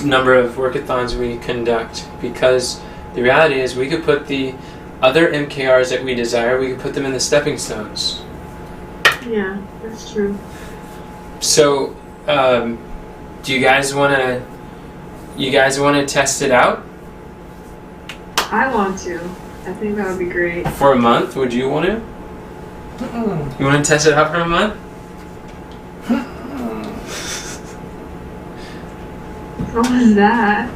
[SPEAKER 2] number of workathons we conduct. Because the reality is we could put the other MKRs that we desire, we could put them in the stepping stones.
[SPEAKER 1] Yeah, that's true.
[SPEAKER 2] So, do you guys want to test it out
[SPEAKER 1] I want to. I think that would be great.
[SPEAKER 2] for a month? Would you want to? You want to test it out for a month?
[SPEAKER 1] What was that?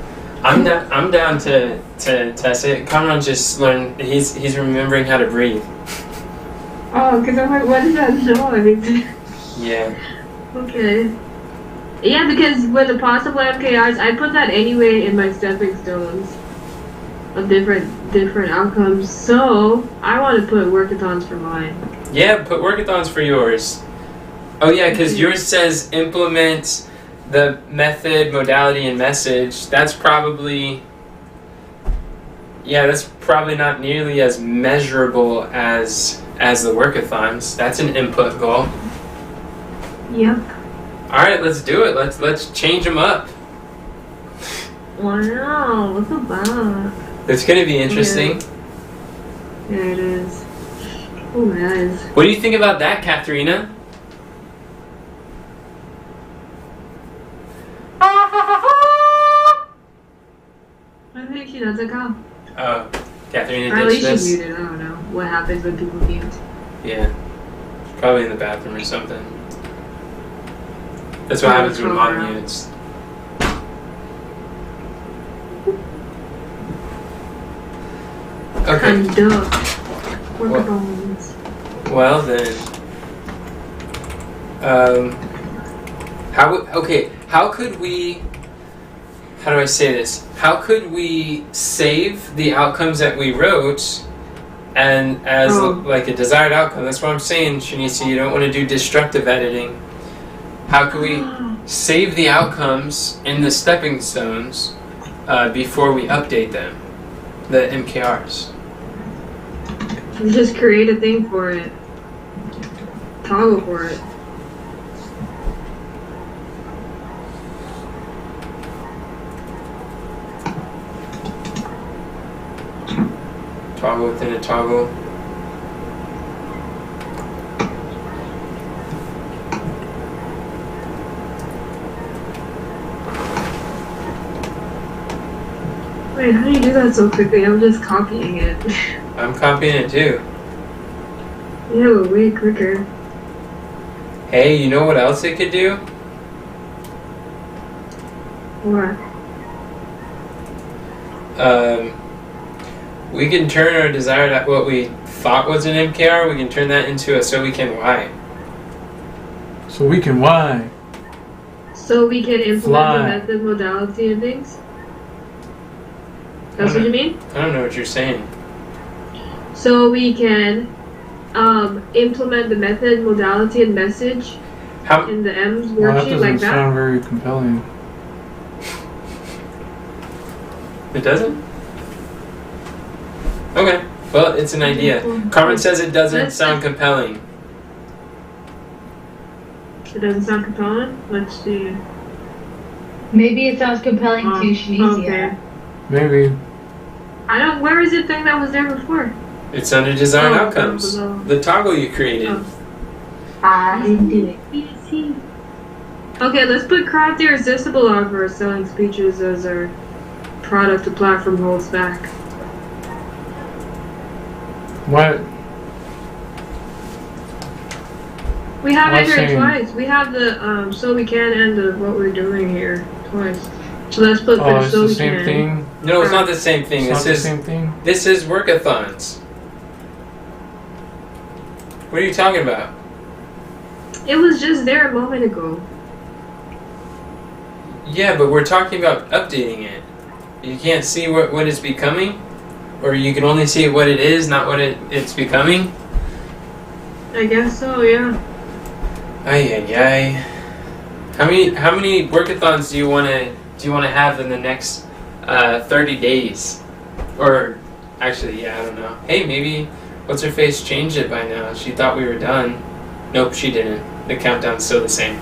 [SPEAKER 2] I'm down to test it. Kamran's just learned. He's remembering how to breathe.
[SPEAKER 1] Oh, because I'm like, what is that noise?
[SPEAKER 2] Yeah.
[SPEAKER 1] Okay. Yeah, because with the possible MKRs, I put that anyway in my stepping stones of different outcomes. So I want to put workathons for mine.
[SPEAKER 2] Yeah, put workathons for yours. Oh yeah, because yours says implement the method, modality, and message. That's probably not nearly as measurable as the workathons. That's an input goal.
[SPEAKER 1] Yep.
[SPEAKER 2] All right, let's do it. Let's change them up.
[SPEAKER 1] Wow, look at that.
[SPEAKER 2] It's gonna be interesting.
[SPEAKER 1] Yeah, it is. Oh, nice.
[SPEAKER 2] What do you think about that, Katharina?
[SPEAKER 1] I think she doesn't come.
[SPEAKER 2] Oh, Katharina
[SPEAKER 1] Or at
[SPEAKER 2] ditched
[SPEAKER 1] least
[SPEAKER 2] us.
[SPEAKER 1] she's muted. I don't know what happens when people mute.
[SPEAKER 2] Yeah, probably in the bathroom or something. That's what happens when mom mutes. Okay.
[SPEAKER 1] Conduct. Workathons.
[SPEAKER 2] Well then, how could we? How do I say this? How could we save the outcomes that we wrote, and as like a desired outcome? That's what I'm saying, Shanice. You don't want to do destructive editing. How can we save the outcomes in the stepping stones before we update them, the MKRs?
[SPEAKER 1] Just create a thing for it. Toggle for it.
[SPEAKER 2] Toggle within a toggle.
[SPEAKER 1] Wait, how do you do that so quickly? I'm just copying it.
[SPEAKER 2] I'm copying it too.
[SPEAKER 1] Yeah, but way quicker.
[SPEAKER 2] Hey, you know what else it could do?
[SPEAKER 1] What?
[SPEAKER 2] We can turn our desired, what we thought was an MKR, we can turn that into a so we can Y.
[SPEAKER 4] So we can Y.
[SPEAKER 1] So we can implement
[SPEAKER 4] Fly.
[SPEAKER 1] the method, modality, and things? That's what you mean?
[SPEAKER 2] I don't know what you're saying.
[SPEAKER 1] So we can implement the method, modality, and message
[SPEAKER 2] How?
[SPEAKER 1] in the M's
[SPEAKER 4] Well, that
[SPEAKER 1] worksheet
[SPEAKER 4] doesn't
[SPEAKER 1] like that?
[SPEAKER 4] sound very compelling.
[SPEAKER 2] It doesn't? Okay. Well, it's an idea. Carmen says it doesn't sound compelling.
[SPEAKER 1] It doesn't sound compelling? Let's see.
[SPEAKER 7] Maybe it sounds compelling to Shanicia.
[SPEAKER 1] Okay.
[SPEAKER 4] Maybe.
[SPEAKER 1] Where is the thing that was there before?
[SPEAKER 2] It's under design
[SPEAKER 1] Oh,
[SPEAKER 2] outcomes.
[SPEAKER 1] below.
[SPEAKER 2] The toggle you created.
[SPEAKER 1] Oh.
[SPEAKER 7] I didn't do it.
[SPEAKER 1] Okay, let's put craft irresistible on for selling speeches as our product the platform holds back.
[SPEAKER 4] What?
[SPEAKER 1] We have
[SPEAKER 4] I
[SPEAKER 1] it here
[SPEAKER 4] see.
[SPEAKER 1] twice. We have the so we can and the what we're doing here twice. So let's put
[SPEAKER 4] Oh, it's
[SPEAKER 1] so
[SPEAKER 4] the
[SPEAKER 1] we
[SPEAKER 4] same
[SPEAKER 1] can.
[SPEAKER 4] thing?
[SPEAKER 2] No, it's not the same thing.
[SPEAKER 4] It's not
[SPEAKER 2] This
[SPEAKER 4] the
[SPEAKER 2] is
[SPEAKER 4] same thing?
[SPEAKER 2] this is workathons. What are you talking about?
[SPEAKER 1] It was just there a moment ago.
[SPEAKER 2] Yeah, but we're talking about updating it. You can't see what it's becoming, or you can only see what it is, not what it's becoming.
[SPEAKER 1] I guess so, yeah.
[SPEAKER 2] Ay ay ay. How many workathons do you wanna have in the next 30 days? Or actually, yeah, I don't know. Hey, maybe what's her face changed it by now. She thought we were done. Nope, she didn't. The countdown's still the same.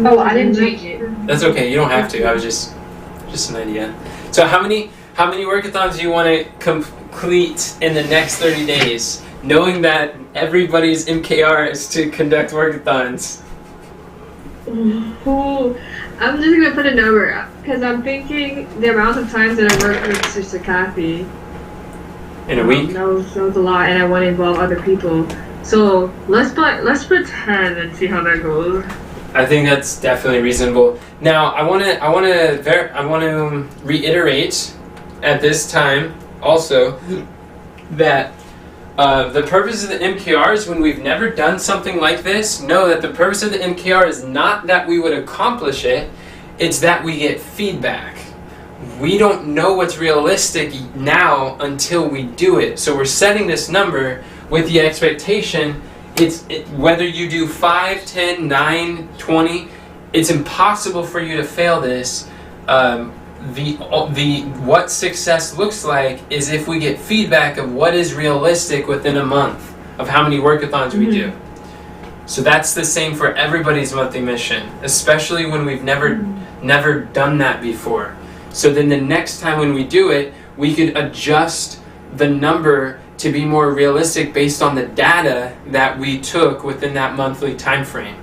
[SPEAKER 7] Oh, I didn't change it.
[SPEAKER 2] That's okay. You don't have to. I was just an idea. So how many workathons do you want to complete in the next 30 days, knowing that everybody's MKR is to conduct workathons?
[SPEAKER 1] Ooh, I'm just gonna put a number because I'm thinking the amount of times that I work with Sister Kathy.
[SPEAKER 2] In a week?
[SPEAKER 1] That was a lot, and I want to involve other people. So let's put 10 and see how that goes.
[SPEAKER 2] I think that's definitely reasonable. Now, I want to reiterate at this time also that the purpose of the MKRs, when we've never done something like this, know that the purpose of the MKR is not that we would accomplish it, it's that we get feedback. We don't know what's realistic now until we do it. So we're setting this number with the expectation whether you do 5, 10, 9, 20, it's impossible for you to fail this. What success looks like is if we get feedback of what is realistic within a month of how many workathons we do. So that's the same for everybody's monthly mission, especially when we've never done that before. So then the next time when we do it, we could adjust the number to be more realistic based on the data that we took within that monthly time frame.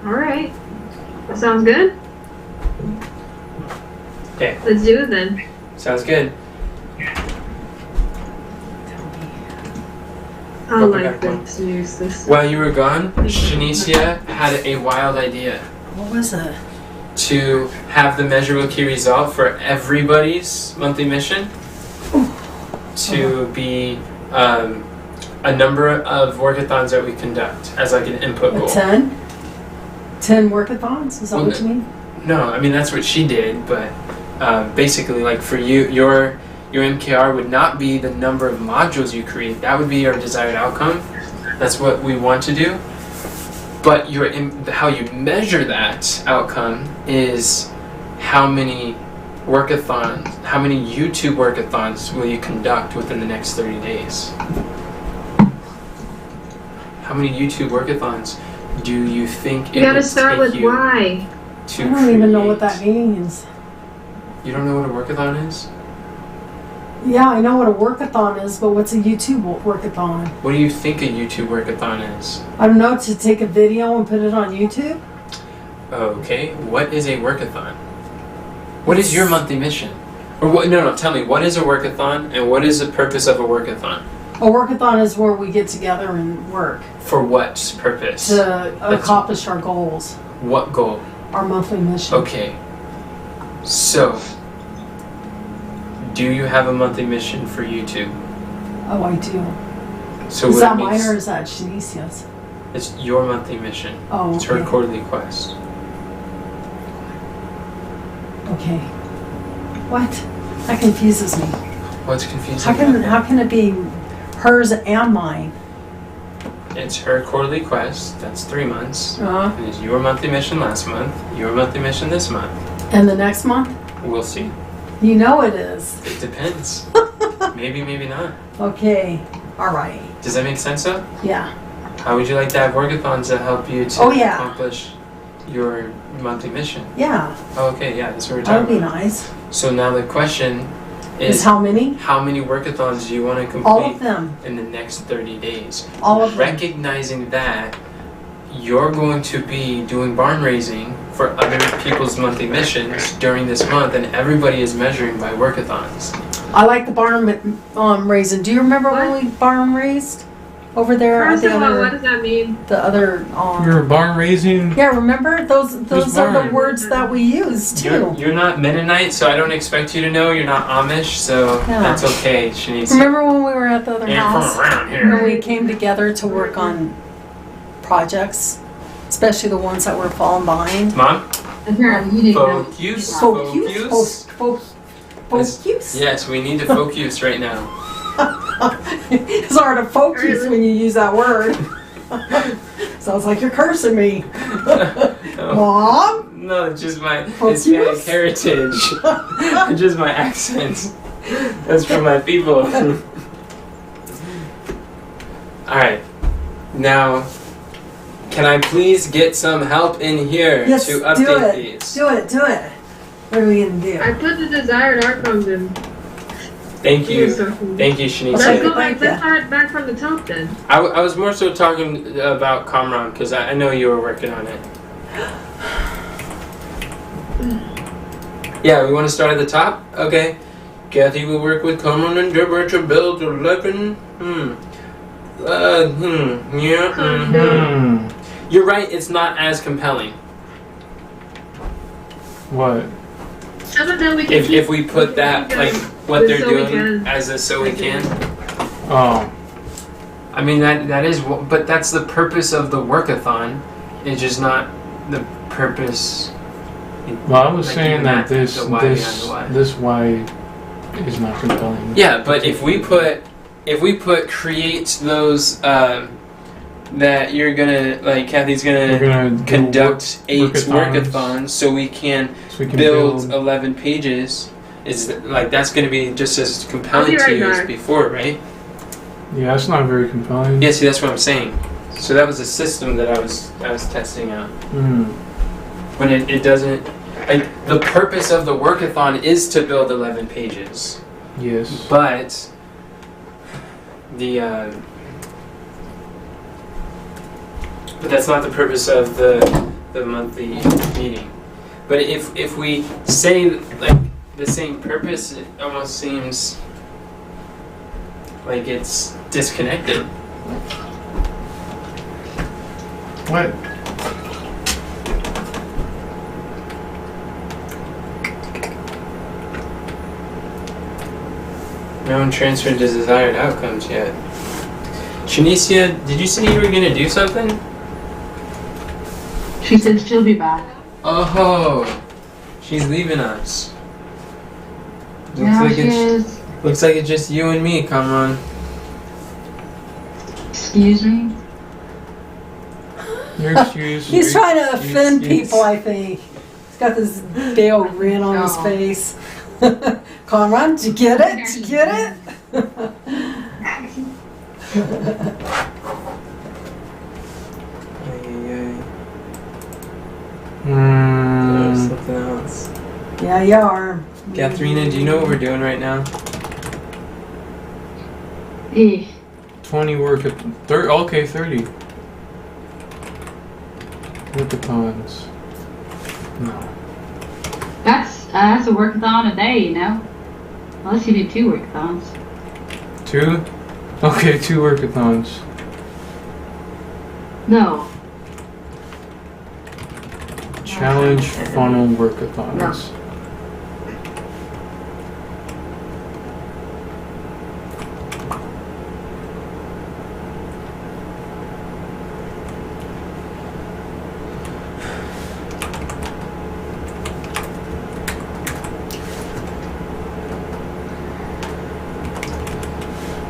[SPEAKER 1] All right, that sounds good.
[SPEAKER 2] Okay.
[SPEAKER 1] Let's do it then.
[SPEAKER 2] Sounds good.
[SPEAKER 1] I
[SPEAKER 2] Welcome
[SPEAKER 1] like
[SPEAKER 2] back, Mom.
[SPEAKER 1] to use this.
[SPEAKER 2] While you were gone, Shanicia had a wild idea
[SPEAKER 3] What was it?
[SPEAKER 2] to have the measurable key result for everybody's monthly mission to be a number of workathons that we conduct as like an input
[SPEAKER 3] A
[SPEAKER 2] goal.
[SPEAKER 3] 10? 10 workathons? Is that
[SPEAKER 2] Well,
[SPEAKER 3] what you mean?
[SPEAKER 2] No, I mean that's what she did, but basically, like for you, your MKR would not be the number of modules you create. That would be your desired outcome. That's what we want to do. But how you measure that outcome is how many workathons, how many YouTube workathons will you conduct within the next 30 days? How many YouTube workathons do you think
[SPEAKER 1] You
[SPEAKER 2] it
[SPEAKER 1] gotta
[SPEAKER 2] would
[SPEAKER 1] start
[SPEAKER 2] take
[SPEAKER 1] with
[SPEAKER 2] you
[SPEAKER 1] why.
[SPEAKER 2] to
[SPEAKER 3] I don't even know what
[SPEAKER 2] create?
[SPEAKER 3] that means.
[SPEAKER 2] You don't know what a workathon is?
[SPEAKER 3] Yeah, I know what a workathon is, but what's a YouTube workathon?
[SPEAKER 2] What do you think a YouTube workathon is?
[SPEAKER 3] I don't know, to take a video and put it on YouTube?
[SPEAKER 2] Okay, what is a workathon? What is your monthly mission? Or what? No, tell me, what is a workathon and what is the purpose of a workathon?
[SPEAKER 3] A workathon is where we get together and work
[SPEAKER 2] For what purpose?
[SPEAKER 3] to accomplish our goals,
[SPEAKER 2] What goal?
[SPEAKER 3] our monthly mission.
[SPEAKER 2] Okay, so do you have a monthly mission for YouTube?
[SPEAKER 3] Oh, I do.
[SPEAKER 2] So
[SPEAKER 3] Is
[SPEAKER 2] what
[SPEAKER 3] that
[SPEAKER 2] it
[SPEAKER 3] mine
[SPEAKER 2] means-
[SPEAKER 3] or is that Shanicia's?
[SPEAKER 2] It's your monthly mission.
[SPEAKER 3] Oh,
[SPEAKER 2] It's her
[SPEAKER 3] okay.
[SPEAKER 2] quarterly quest.
[SPEAKER 3] Okay. What? That confuses me.
[SPEAKER 2] What's confusing?
[SPEAKER 3] How can it be hers and mine?
[SPEAKER 2] It's her quarterly quest. That's 3 months. It is your monthly mission last month. Your monthly mission this month.
[SPEAKER 3] And the next month?
[SPEAKER 2] We'll see.
[SPEAKER 3] You know it is.
[SPEAKER 2] It depends. Maybe, maybe not.
[SPEAKER 3] Okay, all right,
[SPEAKER 2] Does that make sense though?
[SPEAKER 3] yeah.
[SPEAKER 2] How would you like to have workathons to help you to
[SPEAKER 3] Oh, yeah.
[SPEAKER 2] accomplish your monthly mission?
[SPEAKER 3] Yeah,
[SPEAKER 2] Oh, okay, yeah, that's what we're
[SPEAKER 3] that would
[SPEAKER 2] talking
[SPEAKER 3] be
[SPEAKER 2] about.
[SPEAKER 3] nice.
[SPEAKER 2] So now the question
[SPEAKER 3] Is
[SPEAKER 2] is
[SPEAKER 3] how many?
[SPEAKER 2] how many workathons do you want to complete
[SPEAKER 3] All of them.
[SPEAKER 2] in the next 30 days?
[SPEAKER 3] All of them.
[SPEAKER 2] Recognizing that you're going to be doing barn raising for other people's monthly missions during this month, and everybody is measuring by workathons.
[SPEAKER 3] I like the barn raising. Do you remember when
[SPEAKER 1] What?
[SPEAKER 3] we barn raised over there at
[SPEAKER 1] First
[SPEAKER 3] the
[SPEAKER 1] of all, what
[SPEAKER 3] other,
[SPEAKER 1] does that mean?
[SPEAKER 3] the other?
[SPEAKER 4] You're barn raising.
[SPEAKER 3] Yeah, remember those are the
[SPEAKER 4] barn?
[SPEAKER 3] words that we use too.
[SPEAKER 2] You're not Mennonite, so I don't expect you to know. You're not Amish, so
[SPEAKER 3] Yeah.
[SPEAKER 2] that's okay. Shanice.
[SPEAKER 3] Remember when we were at the other
[SPEAKER 2] You're
[SPEAKER 3] house?
[SPEAKER 2] from around here.
[SPEAKER 3] When we came together to work on projects, especially the ones that were falling behind.
[SPEAKER 2] Mom?
[SPEAKER 7] Apparently, you didn't know.
[SPEAKER 2] Focus.
[SPEAKER 3] Focus.
[SPEAKER 2] Yes, we need to focus right now.
[SPEAKER 3] It's hard to focus when you use that word. Sounds like you're cursing me.
[SPEAKER 2] No,
[SPEAKER 3] Mom?
[SPEAKER 2] no, it's just my
[SPEAKER 3] Focus?
[SPEAKER 2] Hispanic heritage. It's just my accent. That's from my people. Alright. Now, can I please get some help in here
[SPEAKER 3] Yes,
[SPEAKER 2] to
[SPEAKER 3] do
[SPEAKER 2] update
[SPEAKER 3] it.
[SPEAKER 2] these?
[SPEAKER 3] Do it. What are we gonna do?
[SPEAKER 1] I put the desired outcomes in.
[SPEAKER 2] Thank you.
[SPEAKER 1] Something.
[SPEAKER 2] Thank you,
[SPEAKER 1] Let's
[SPEAKER 3] Okay.
[SPEAKER 2] Shanice.
[SPEAKER 1] go back.
[SPEAKER 3] Thank ya.
[SPEAKER 1] Let's start back from the top then.
[SPEAKER 2] I was more so talking about Kamran because I know you were working on it. Yeah, we want to start at the top? Okay. Kathy will work with Kamran and Deborah to build 11. Yeah. You're right, it's not as compelling.
[SPEAKER 4] What?
[SPEAKER 1] But then we can
[SPEAKER 2] If we put that, like, what
[SPEAKER 1] the
[SPEAKER 2] they're
[SPEAKER 1] so we
[SPEAKER 2] doing
[SPEAKER 1] can.
[SPEAKER 2] as a so we can.
[SPEAKER 4] Oh.
[SPEAKER 2] I mean, that is, but that's the purpose of the workathon. It's just not the purpose.
[SPEAKER 4] Well, I was
[SPEAKER 2] Like,
[SPEAKER 4] saying
[SPEAKER 2] even
[SPEAKER 4] that
[SPEAKER 2] the why behind the why.
[SPEAKER 4] this why is not compelling.
[SPEAKER 2] Yeah, but if we put create those that you're gonna, like, Kathy's
[SPEAKER 4] We're
[SPEAKER 2] gonna
[SPEAKER 4] gonna do
[SPEAKER 2] conduct 8
[SPEAKER 4] workathons.
[SPEAKER 2] workathons so we can
[SPEAKER 4] so we can
[SPEAKER 2] build 11 pages. Is like that's gonna be just as compelling
[SPEAKER 1] I'll be
[SPEAKER 2] to
[SPEAKER 1] right
[SPEAKER 2] you as
[SPEAKER 1] back.
[SPEAKER 2] before, right?
[SPEAKER 4] Yeah, that's not very compelling.
[SPEAKER 2] Yeah, see, that's what I'm saying. So that was a system that I was testing out. When it doesn't, like, the purpose of the workathon is to build 11 pages,
[SPEAKER 4] Yes.
[SPEAKER 2] but but that's not the purpose of the monthly meeting. But if we say, like, the same purpose, it almost seems like it's disconnected.
[SPEAKER 4] What?
[SPEAKER 2] No one transferred to desired outcomes yet. Shanicia, did you say you were gonna do something?
[SPEAKER 7] She said she'll be back.
[SPEAKER 2] Oh, she's leaving us.
[SPEAKER 7] Now she is.
[SPEAKER 2] Looks like it's just you and me, Kamran.
[SPEAKER 7] Excuse me.
[SPEAKER 4] Your excuse.
[SPEAKER 3] He's trying to offend
[SPEAKER 2] excuse.
[SPEAKER 3] people, I think. He's got this big old grin on his
[SPEAKER 7] Oh.
[SPEAKER 3] face. Conrad, did you get it? Did you get it?
[SPEAKER 2] Something else.
[SPEAKER 3] Yeah, you are.
[SPEAKER 2] Katharina, do you know what we're doing right now?
[SPEAKER 7] Eh.
[SPEAKER 4] 20 work at 30. Okay, 30. Workathons. No.
[SPEAKER 7] That's a workathon a day, you know. Unless you do 2 workathons.
[SPEAKER 4] 2? Okay, 2 workathons.
[SPEAKER 7] No.
[SPEAKER 4] Challenge funnel workathons.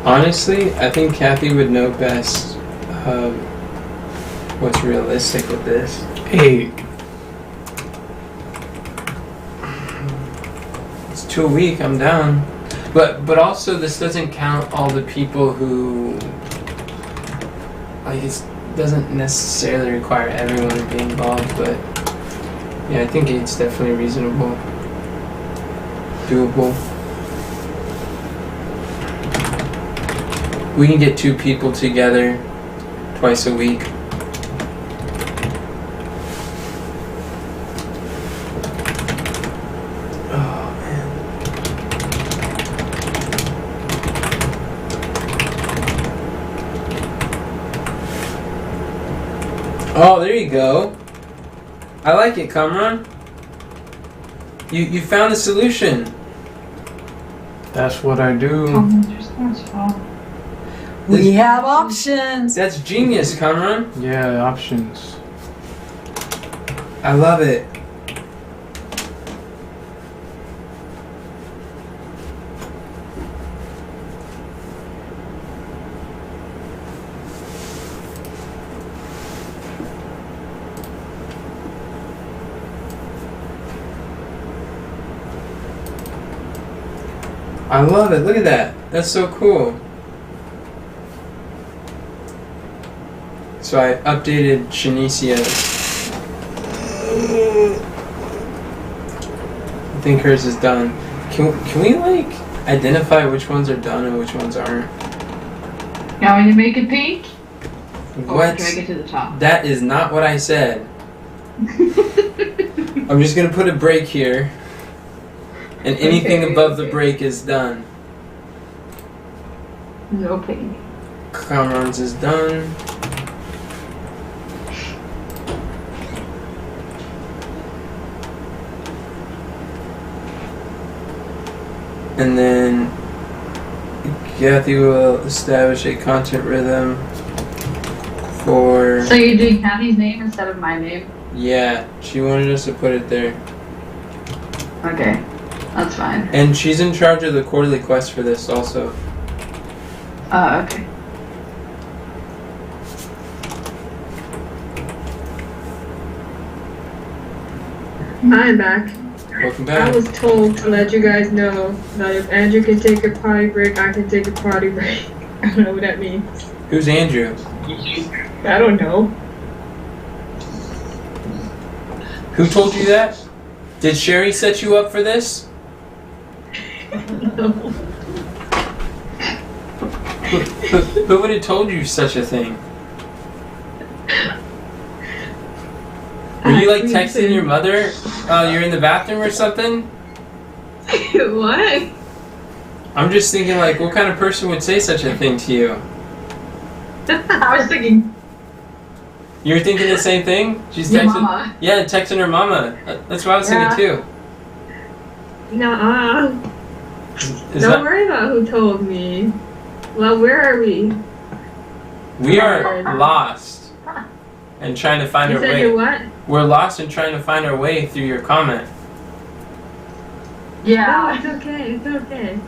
[SPEAKER 2] Honestly, I think Kathy would know best what's realistic with this.
[SPEAKER 4] 8.
[SPEAKER 2] It's too weak, I'm down. But also this doesn't count all the people who like it doesn't necessarily require everyone to be involved, but yeah, I think it's definitely reasonable, doable. We can get 2 people together twice a week. Oh man. Oh, there you go. I like it, Kamran. You found a solution.
[SPEAKER 4] That's what I do.
[SPEAKER 3] We have options.
[SPEAKER 2] That's genius, Kamran.
[SPEAKER 4] Yeah, options.
[SPEAKER 2] I love it. I love it. Look at that. That's so cool. So I updated Shanicia. I think hers is done. Can we like identify which ones are done and which ones aren't?
[SPEAKER 7] You want me to make it pink? Or
[SPEAKER 2] What?
[SPEAKER 7] drag it to the top?
[SPEAKER 2] That is not what I said. I'm just gonna put a break here. And anything
[SPEAKER 1] Okay,
[SPEAKER 2] above the
[SPEAKER 1] okay.
[SPEAKER 2] break is done.
[SPEAKER 7] No pink.
[SPEAKER 2] Kamran's is done. And then Kathy will establish a content rhythm for...
[SPEAKER 7] So you're doing Kathy's name instead of my name?
[SPEAKER 2] Yeah, she wanted us to put it there.
[SPEAKER 7] Okay, that's fine.
[SPEAKER 2] And she's in charge of the quarterly quest for this also.
[SPEAKER 7] Oh, okay.
[SPEAKER 1] I'm back.
[SPEAKER 2] Welcome
[SPEAKER 1] I
[SPEAKER 2] back.
[SPEAKER 1] was told to let you guys know that if Andrew can take a potty break, I can take a potty break. I don't know what that means.
[SPEAKER 2] Who's Andrew?
[SPEAKER 1] I don't know.
[SPEAKER 2] Who told you that? Did Sherry set you up for this?
[SPEAKER 1] No.
[SPEAKER 2] Who would have told you such a thing? Were you like texting your mother while you're in the bathroom or something?
[SPEAKER 1] What?
[SPEAKER 2] I'm just thinking like, what kind of person would say such a thing to you?
[SPEAKER 7] I was thinking
[SPEAKER 2] You're thinking the same thing? She's
[SPEAKER 7] your
[SPEAKER 2] texting.
[SPEAKER 7] mama.
[SPEAKER 2] Yeah, texting her mama. That's what I was
[SPEAKER 7] Yeah.
[SPEAKER 2] thinking too.
[SPEAKER 1] Nuh-uh.
[SPEAKER 2] Is
[SPEAKER 1] Don't
[SPEAKER 2] that,
[SPEAKER 1] worry about who told me. Well, where are we?
[SPEAKER 2] we are lost and trying to find
[SPEAKER 1] You
[SPEAKER 2] our
[SPEAKER 1] said
[SPEAKER 2] way.
[SPEAKER 1] you're what?
[SPEAKER 2] We're lost and trying to find our way through your comment.
[SPEAKER 1] No,
[SPEAKER 7] Yeah.
[SPEAKER 1] it's okay. It's okay.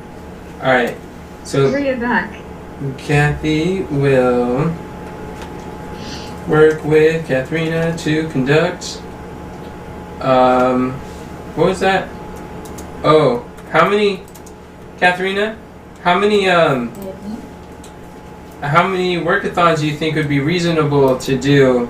[SPEAKER 2] All right. So
[SPEAKER 1] Bring it back.
[SPEAKER 2] Kathy will work with Katharina to conduct. What was that? Oh, how many, Katharina? How many workathons do you think would be reasonable to do?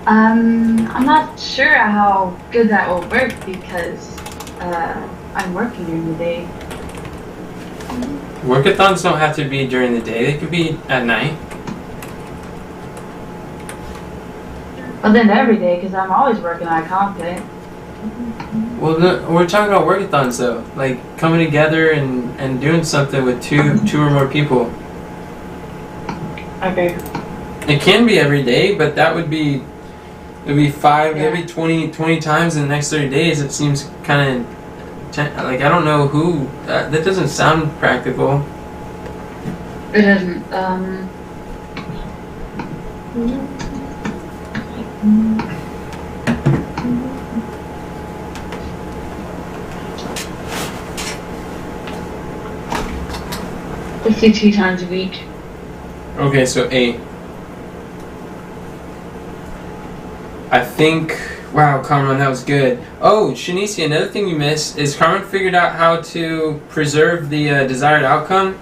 [SPEAKER 7] I'm not sure how good that will work because I'm working during the day.
[SPEAKER 2] Workathons don't have to be during the day; they could be at night.
[SPEAKER 7] But then every day because I'm always working on content.
[SPEAKER 2] Well, we're talking about workathons though, like coming together and doing something with two or more people.
[SPEAKER 7] Okay.
[SPEAKER 2] It can be every day, but that would be, it'd be 5,
[SPEAKER 7] Yeah.
[SPEAKER 2] maybe 20 times in the next 30 days. It seems kind of, like, I don't know who, that doesn't sound practical.
[SPEAKER 7] It doesn't. 52 times a week.
[SPEAKER 2] I think. Wow, Carmen, that was good. Oh, Shanicia, another thing you missed is Carmen figured out how to preserve the desired outcome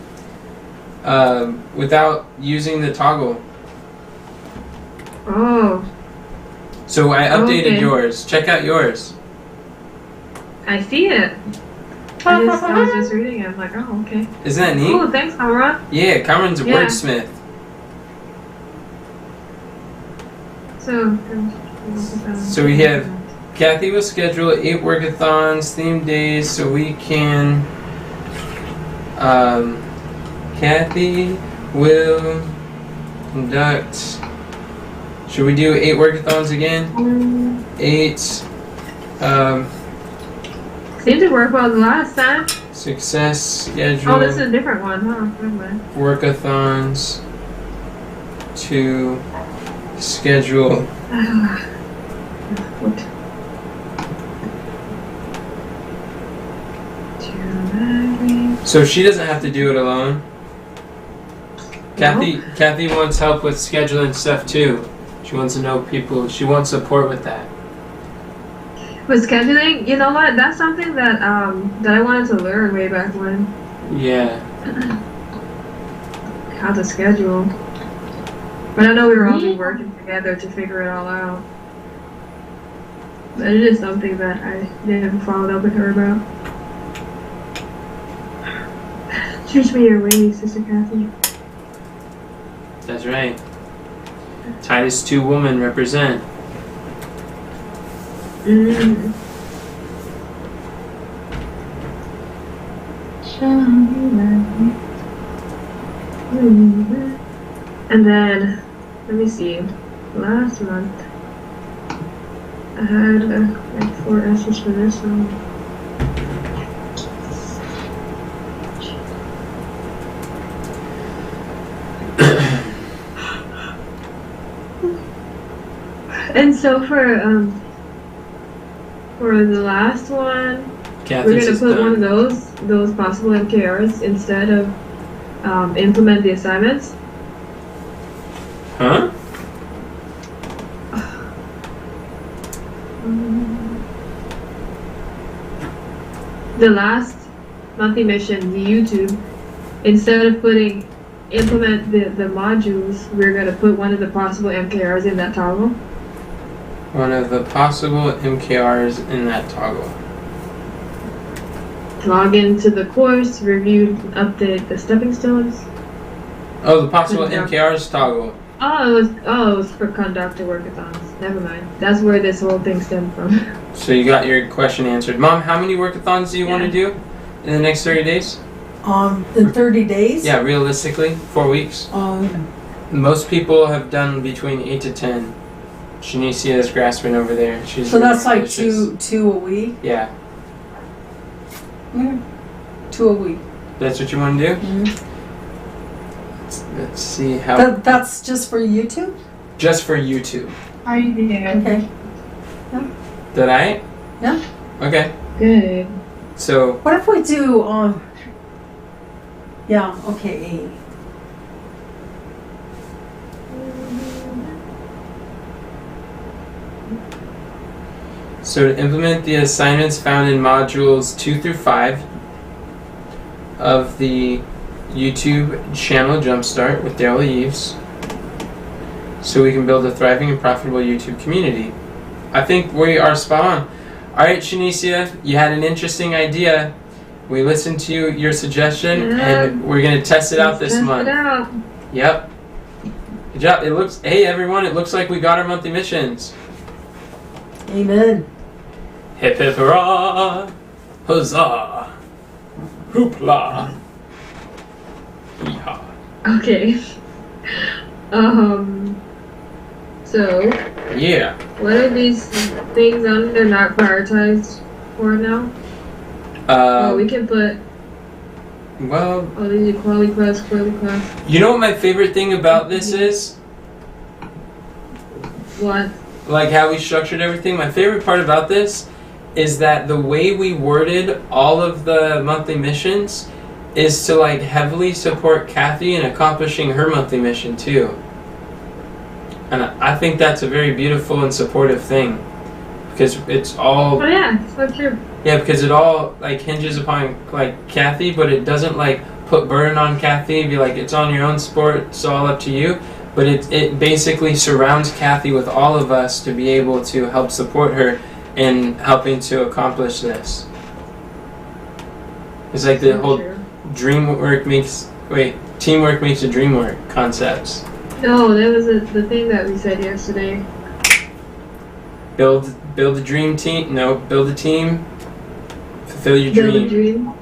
[SPEAKER 2] without using the toggle.
[SPEAKER 1] Oh,
[SPEAKER 2] So I updated
[SPEAKER 1] Okay.
[SPEAKER 2] yours. Check out yours.
[SPEAKER 1] I see it. I was just reading it. I'm like, oh, okay.
[SPEAKER 2] Isn't that neat?
[SPEAKER 1] Oh, thanks, Amara.
[SPEAKER 2] Yeah, Cameron's a
[SPEAKER 1] Yeah.
[SPEAKER 2] wordsmith. So we have Kathy will schedule 8 workathons, themed days, so we can. Kathy will conduct. Should we do 8 workathons again? 8.
[SPEAKER 1] Seemed to work well the last time.
[SPEAKER 2] Success schedule.
[SPEAKER 1] Oh, this is a different one, huh? Never mind.
[SPEAKER 2] Workathons to schedule.
[SPEAKER 1] What?
[SPEAKER 2] So she doesn't have to do it alone. Kathy wants help with scheduling stuff too. She wants to know people. She wants support with that.
[SPEAKER 1] With scheduling, you know what? That's something that that I wanted to learn way back when.
[SPEAKER 2] Yeah.
[SPEAKER 1] How to schedule. But I know we were all be working together to figure it all out. But it is something that I never followed up with her about. Teach me your ways, Sister Kathy.
[SPEAKER 2] That's right. Titus 2 woman represent.
[SPEAKER 1] Mm. And then, let me see. Last month, I had like 4 S's for this one. And so for the last one, we're
[SPEAKER 2] Kathy's
[SPEAKER 1] gonna
[SPEAKER 2] is
[SPEAKER 1] put one
[SPEAKER 2] done.
[SPEAKER 1] of those possible MKRs instead of implement the assignments.
[SPEAKER 2] Huh?
[SPEAKER 1] The last monthly mission, the YouTube, instead of putting implement the modules, we're gonna put one of the possible MKRs in that toggle.
[SPEAKER 2] One of the possible MKRs in that toggle.
[SPEAKER 1] Log into the course, review, update the stepping stones.
[SPEAKER 2] Oh, the possible
[SPEAKER 1] Yeah.
[SPEAKER 2] MKRs toggle.
[SPEAKER 1] Oh, it was for conduct or workathons. Never mind. That's where this whole thing stemmed from.
[SPEAKER 2] So you got your question answered. Mom, how many workathons do you want to do in the next 30 days?
[SPEAKER 3] In 30 days?
[SPEAKER 2] Yeah, realistically, 4 weeks. Most people have done between 8 to 10. Shanicia is grasping over there. She's
[SPEAKER 3] So that's
[SPEAKER 2] really
[SPEAKER 3] like
[SPEAKER 2] ambitious.
[SPEAKER 3] two a week?
[SPEAKER 2] Yeah,
[SPEAKER 3] Yeah. 2 a week.
[SPEAKER 2] that's what you want to do?
[SPEAKER 3] Mhm.
[SPEAKER 2] Let's see how.
[SPEAKER 3] That's just for YouTube?
[SPEAKER 2] Just for YouTube.
[SPEAKER 7] Are you there?
[SPEAKER 3] Okay.
[SPEAKER 2] Did I?
[SPEAKER 3] Yeah.
[SPEAKER 2] Okay.
[SPEAKER 1] Good.
[SPEAKER 2] So,
[SPEAKER 3] What if we do, yeah, okay, 8.
[SPEAKER 2] so to implement the assignments found in modules 2 through 5 of the YouTube channel Jumpstart with Daryl Eves, so we can build a thriving and profitable YouTube community. I think we are spot on. Alright, Shanicia, you had an interesting idea. We listened to your suggestion, and we're going to test it out this
[SPEAKER 1] Test
[SPEAKER 2] month.
[SPEAKER 1] it out.
[SPEAKER 2] Yep. Good job. It looks, hey everyone, it looks like we got our monthly missions.
[SPEAKER 3] Amen.
[SPEAKER 2] Hip hip hurrah! Huzzah! Hoopla! Yeehaw.
[SPEAKER 1] Okay. So,
[SPEAKER 2] Yeah.
[SPEAKER 1] what are these things under not prioritized for now? We can put
[SPEAKER 2] Well,
[SPEAKER 1] all these equality class,
[SPEAKER 2] you know what my favorite thing about this is?
[SPEAKER 1] what?
[SPEAKER 2] Like how we structured everything. My favorite part about this is that the way we worded all of the monthly missions is to like heavily support Kathy in accomplishing her monthly mission too. And I think that's a very beautiful and supportive thing, because it's all
[SPEAKER 1] Oh yeah, so true.
[SPEAKER 2] yeah, because it all like hinges upon like Kathy, but it doesn't like put burden on Kathy and be like it's on your own sport, it's all up to you. But it basically surrounds Kathy with all of us to be able to help support her in helping to accomplish this. It's like the
[SPEAKER 1] So
[SPEAKER 2] whole
[SPEAKER 1] true.
[SPEAKER 2] teamwork makes the dream work concepts.
[SPEAKER 1] No, that was the thing that we said yesterday.
[SPEAKER 2] Build a dream team. No, build a team. Fulfill your
[SPEAKER 1] Build a
[SPEAKER 2] dream.
[SPEAKER 1] dream.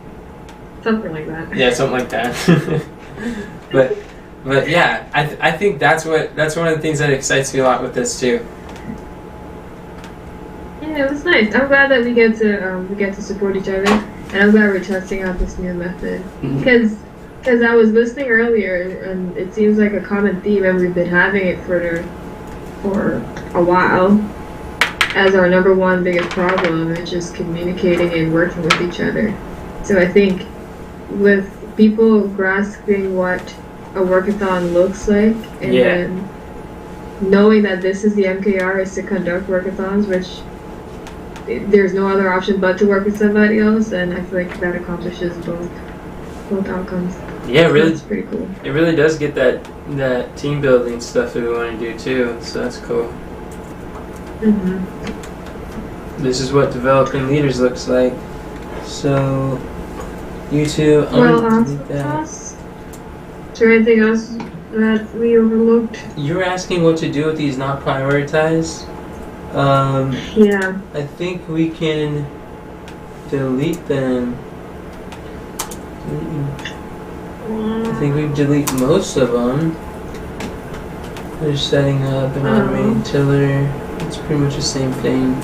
[SPEAKER 1] Something like that.
[SPEAKER 2] Yeah, something like that. but yeah, I think that's one of the things that excites me a lot with this too.
[SPEAKER 1] Yeah, it was nice. I'm glad that we get to support each other, and I'm glad we're testing out this new method. Because I was listening earlier, and it seems like a common theme, and we've been having it for a while. As our number one biggest problem is just communicating and working with each other. So I think with people grasping what a workathon looks like, and
[SPEAKER 2] Yeah.
[SPEAKER 1] then knowing that this is the MKR is to conduct workathons, which there's no other option but to work with somebody else, and I feel like that accomplishes both outcomes.
[SPEAKER 2] Yeah,
[SPEAKER 1] So
[SPEAKER 2] really,
[SPEAKER 1] it's pretty cool.
[SPEAKER 2] it really does get that team building stuff that we want to do too. So that's cool.
[SPEAKER 1] Mm-hmm.
[SPEAKER 2] This is what developing leaders looks like. So, you two,
[SPEAKER 1] Well,
[SPEAKER 2] I'm gonna delete that.
[SPEAKER 1] is there anything else that we overlooked?
[SPEAKER 2] You were asking what to do with these not prioritized.
[SPEAKER 1] Yeah.
[SPEAKER 2] I think we can delete them. I think we delete most of them. They're setting up an automated tiller. It's pretty much the same thing.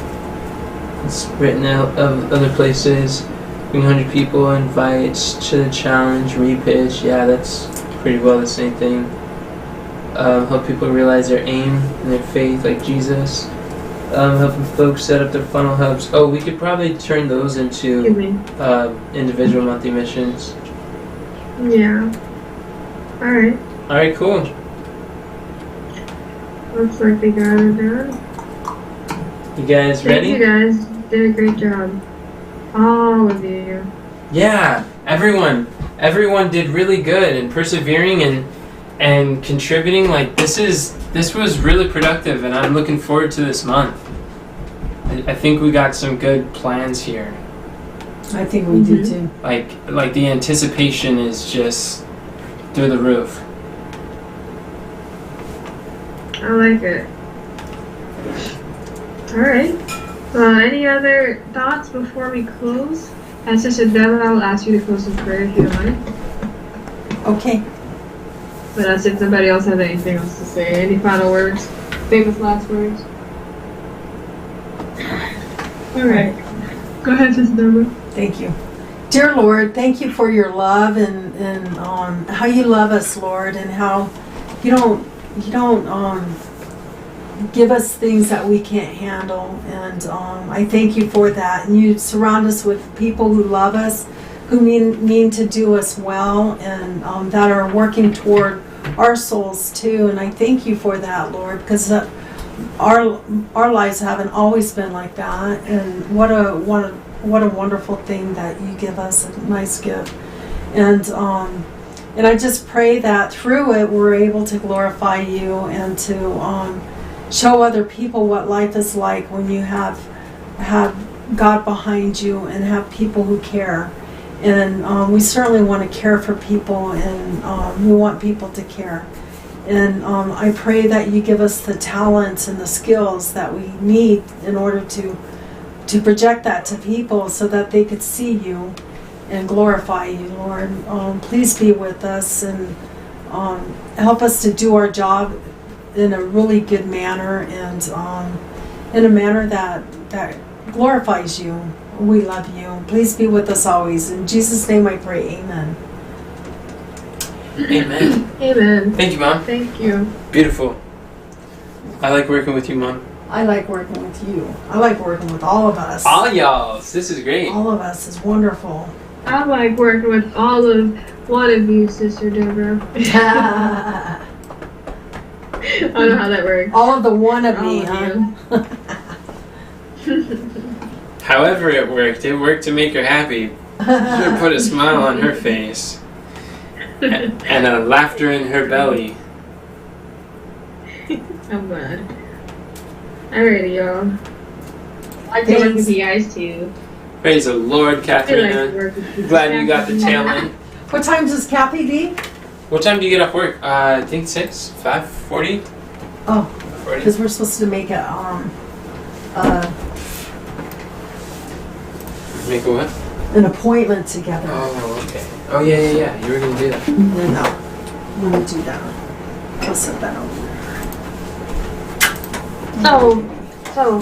[SPEAKER 2] It's written out of other places. 300 people invites to the challenge, repitch. Yeah, that's pretty well the same thing. Help people realize their aim and their faith like Jesus. Helping folks set up their funnel hubs. Oh, we could probably turn those
[SPEAKER 1] Excuse
[SPEAKER 2] into
[SPEAKER 1] me.
[SPEAKER 2] individual monthly missions.
[SPEAKER 1] Yeah. Alright.
[SPEAKER 2] Alright, cool.
[SPEAKER 1] Looks like they got it done.
[SPEAKER 2] You guys
[SPEAKER 1] Thank
[SPEAKER 2] ready?
[SPEAKER 1] you guys. Did a great job. All of you.
[SPEAKER 2] Yeah, everyone did really good and persevering and contributing. Like this was really productive, and I'm looking forward to this month. I think we got some good plans here.
[SPEAKER 3] I think we do too.
[SPEAKER 2] Like the anticipation is just through the roof.
[SPEAKER 1] I like it. Alright. Any other thoughts before we close? And Sister Deb, I'll ask you to close in prayer if you don't mind.
[SPEAKER 3] Okay.
[SPEAKER 1] But that's if somebody else has anything else to say. Any final words? Famous last words? Alright. Go ahead, Sister Deborah.
[SPEAKER 3] Thank you. Dear Lord, thank you for your love and how you love us, Lord, and how you don't give us things that we can't handle. And I thank you for that. And you surround us with people who love us, who mean to do us well, and that are working toward our souls too. And I thank you for that, Lord, because our lives haven't always been like that. And what a wonderful thing that you give us, a nice gift. And I just pray that through it we're able to glorify you and to show other people what life is like when you have God behind you and have people who care. And we certainly want to care for people, and we want people to care. And I pray that you give us the talents and the skills that we need in order to project that to people so that they could see you and glorify you, Lord. Please be with us and help us to do our job in a really good manner and in a manner that glorifies you. We love you. Please be with us always. In Jesus' name I pray, amen.
[SPEAKER 2] Amen.
[SPEAKER 1] Amen.
[SPEAKER 2] Thank you, Mom.
[SPEAKER 1] Thank you.
[SPEAKER 2] Beautiful. I like working with you, Mom.
[SPEAKER 3] I like working with you. I like working with all of us.
[SPEAKER 2] All y'all. This is great.
[SPEAKER 3] All of us is wonderful.
[SPEAKER 1] I like working with all of one of you, Sister Deborah. I don't know how that works.
[SPEAKER 3] All of the one of
[SPEAKER 1] All
[SPEAKER 3] me,
[SPEAKER 1] of
[SPEAKER 3] huh?
[SPEAKER 2] However it worked to make her happy. Sure put a smile on her face. And a laughter in her belly.
[SPEAKER 1] I'm glad. Alrighty, y'all.
[SPEAKER 7] I like to work
[SPEAKER 3] Thanks.
[SPEAKER 7] with you guys too.
[SPEAKER 2] Praise the Lord,
[SPEAKER 1] I feel like to
[SPEAKER 2] Katharina.
[SPEAKER 1] work with you.
[SPEAKER 2] Glad you got the tail end.
[SPEAKER 3] What time does Kathy be?
[SPEAKER 2] What time do you get off work? I think 6, 5:40?
[SPEAKER 3] Oh,
[SPEAKER 2] 40?
[SPEAKER 3] because we're supposed to make a
[SPEAKER 2] Make a what?
[SPEAKER 3] an appointment together.
[SPEAKER 2] Oh, okay. Oh, yeah. You were gonna do that.
[SPEAKER 3] No, I'm gonna do that. I'll set that over there.
[SPEAKER 7] So